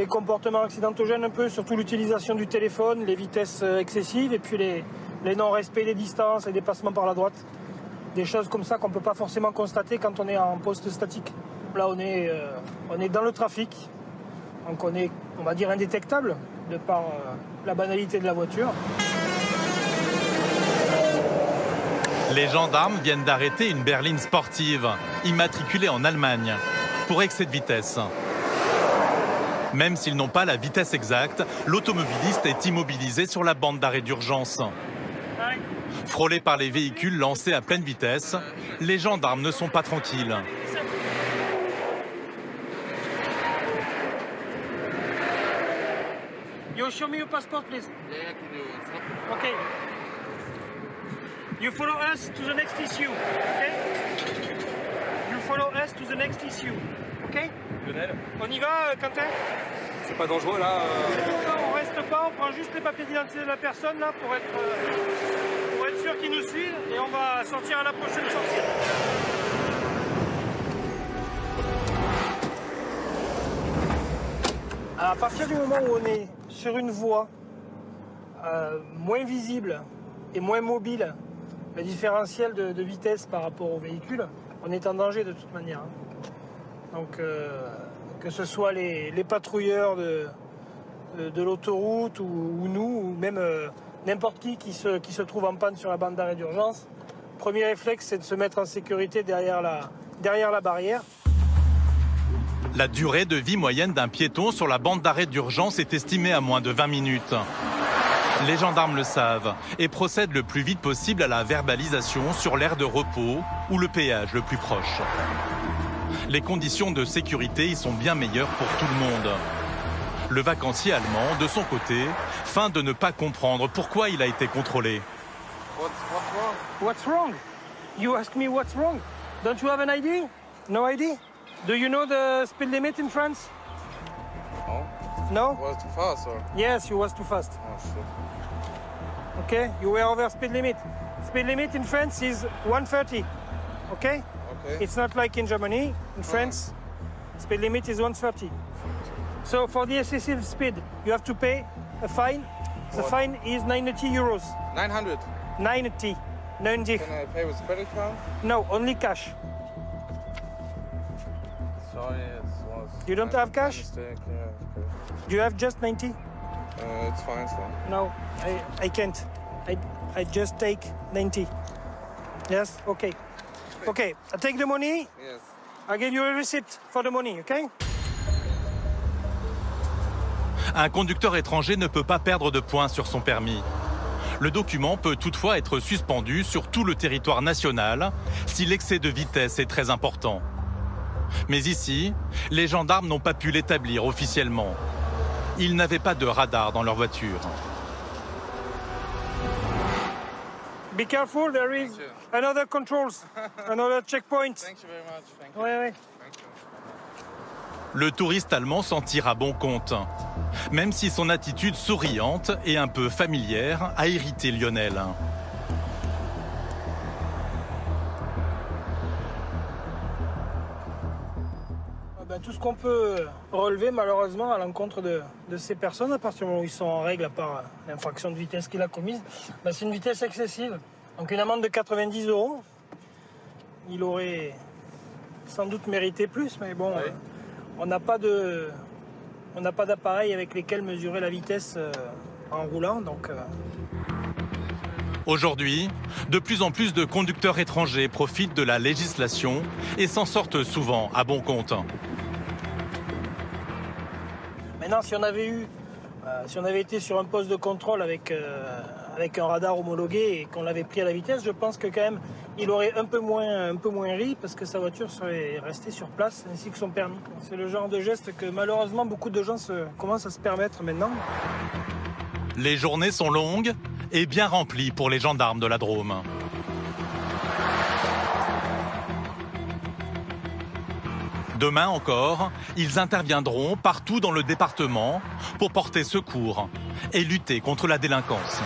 comportements accidentogènes un peu, surtout l'utilisation du téléphone, les vitesses excessives et puis les non-respects des distances, les dépassements par la droite. Des choses comme ça qu'on ne peut pas forcément constater quand on est en poste statique. Là, on est dans le trafic, donc on est, on va dire, indétectable de par la banalité de la voiture. Les gendarmes viennent d'arrêter une berline sportive, immatriculée en Allemagne, pour excès de vitesse. Même s'ils n'ont pas la vitesse exacte, l'automobiliste est immobilisé sur la bande d'arrêt d'urgence. Frôlés par les véhicules lancés à pleine vitesse, les gendarmes ne sont pas tranquilles. You show me your passport, please. Okay. You follow us to the next issue, okay? You follow us to the next issue, okay? Lionel, on y va, Quentin? c'est pas dangereux là Non, on reste pas, on prend juste les papiers d'identité de la personne là pour être sûr qu'ils nous suivent et on va sortir à la prochaine sortie. À partir du moment où on est sur une voie moins visible et moins mobile, le différentiel de vitesse par rapport au véhicule, on est en danger de toute manière. Donc que ce soit les patrouilleurs de l'autoroute ou nous, ou même n'importe qui se trouve en panne sur la bande d'arrêt d'urgence, premier réflexe, c'est de se mettre en sécurité derrière la barrière. La durée de vie moyenne d'un piéton sur la bande d'arrêt d'urgence est estimée à moins de 20 minutes. Les gendarmes le savent et procèdent le plus vite possible à la verbalisation sur l'aire de repos ou le péage le plus proche. Les conditions de sécurité y sont bien meilleures pour tout le monde. Le vacancier allemand, de son côté, feint de ne pas comprendre pourquoi il a été contrôlé. What's wrong? You ask me what's wrong? Don't you have an ID? No ID? Do you know the speed limit in France? No. No? Was too fast, or? Yes, you was too fast. Oh shit. Okay, you were over speed limit. Speed limit in France is 130. Okay? Okay. It's not like in Germany. In France, speed limit is 130. So for the excessive speed, you have to pay a fine. The fine is 90 euros. 900. 90. 90. Can I pay with credit card? No, only cash. Sorry, it was. You don't have cash? Mistake. Yeah, okay. Do you have just 90? It's fine, it's fine. No, I can't. I just take 90. Yes? Okay. Okay, I take the money. Yes. I give you a receipt for the money, okay? Un conducteur étranger ne peut pas perdre de points sur son permis. Le document peut toutefois être suspendu sur tout le territoire national si l'excès de vitesse est très important. Mais ici, les gendarmes n'ont pas pu l'établir officiellement. Ils n'avaient pas de radar dans leur voiture. Be careful, there is another controls, another checkpoint. Thank you very much. Thank you. Ouais, ouais. Le touriste allemand s'en tire à bon compte, même si son attitude souriante et un peu familière a irrité Lionel. Tout ce qu'on peut relever malheureusement à l'encontre de ces personnes, à partir du moment où ils sont en règle, à part l'infraction de vitesse qu'il a commise, c'est une vitesse excessive. Donc une amende de 90 €. Il aurait sans doute mérité plus, mais bon, oui. On n'a pas d'appareil avec lesquels mesurer la vitesse en roulant. Donc, Aujourd'hui, de plus en plus de conducteurs étrangers profitent de la législation et s'en sortent souvent à bon compte. Maintenant, si on avait été sur un poste de contrôle avec un radar homologué et qu'on l'avait pris à la vitesse, je pense que quand même il aurait un peu moins ri parce que sa voiture serait restée sur place ainsi que son permis. C'est le genre de geste que malheureusement beaucoup de gens commencent à se permettre maintenant. Les journées sont longues et bien remplies pour les gendarmes de la Drôme. Demain encore, ils interviendront partout dans le département pour porter secours et lutter contre la délinquance.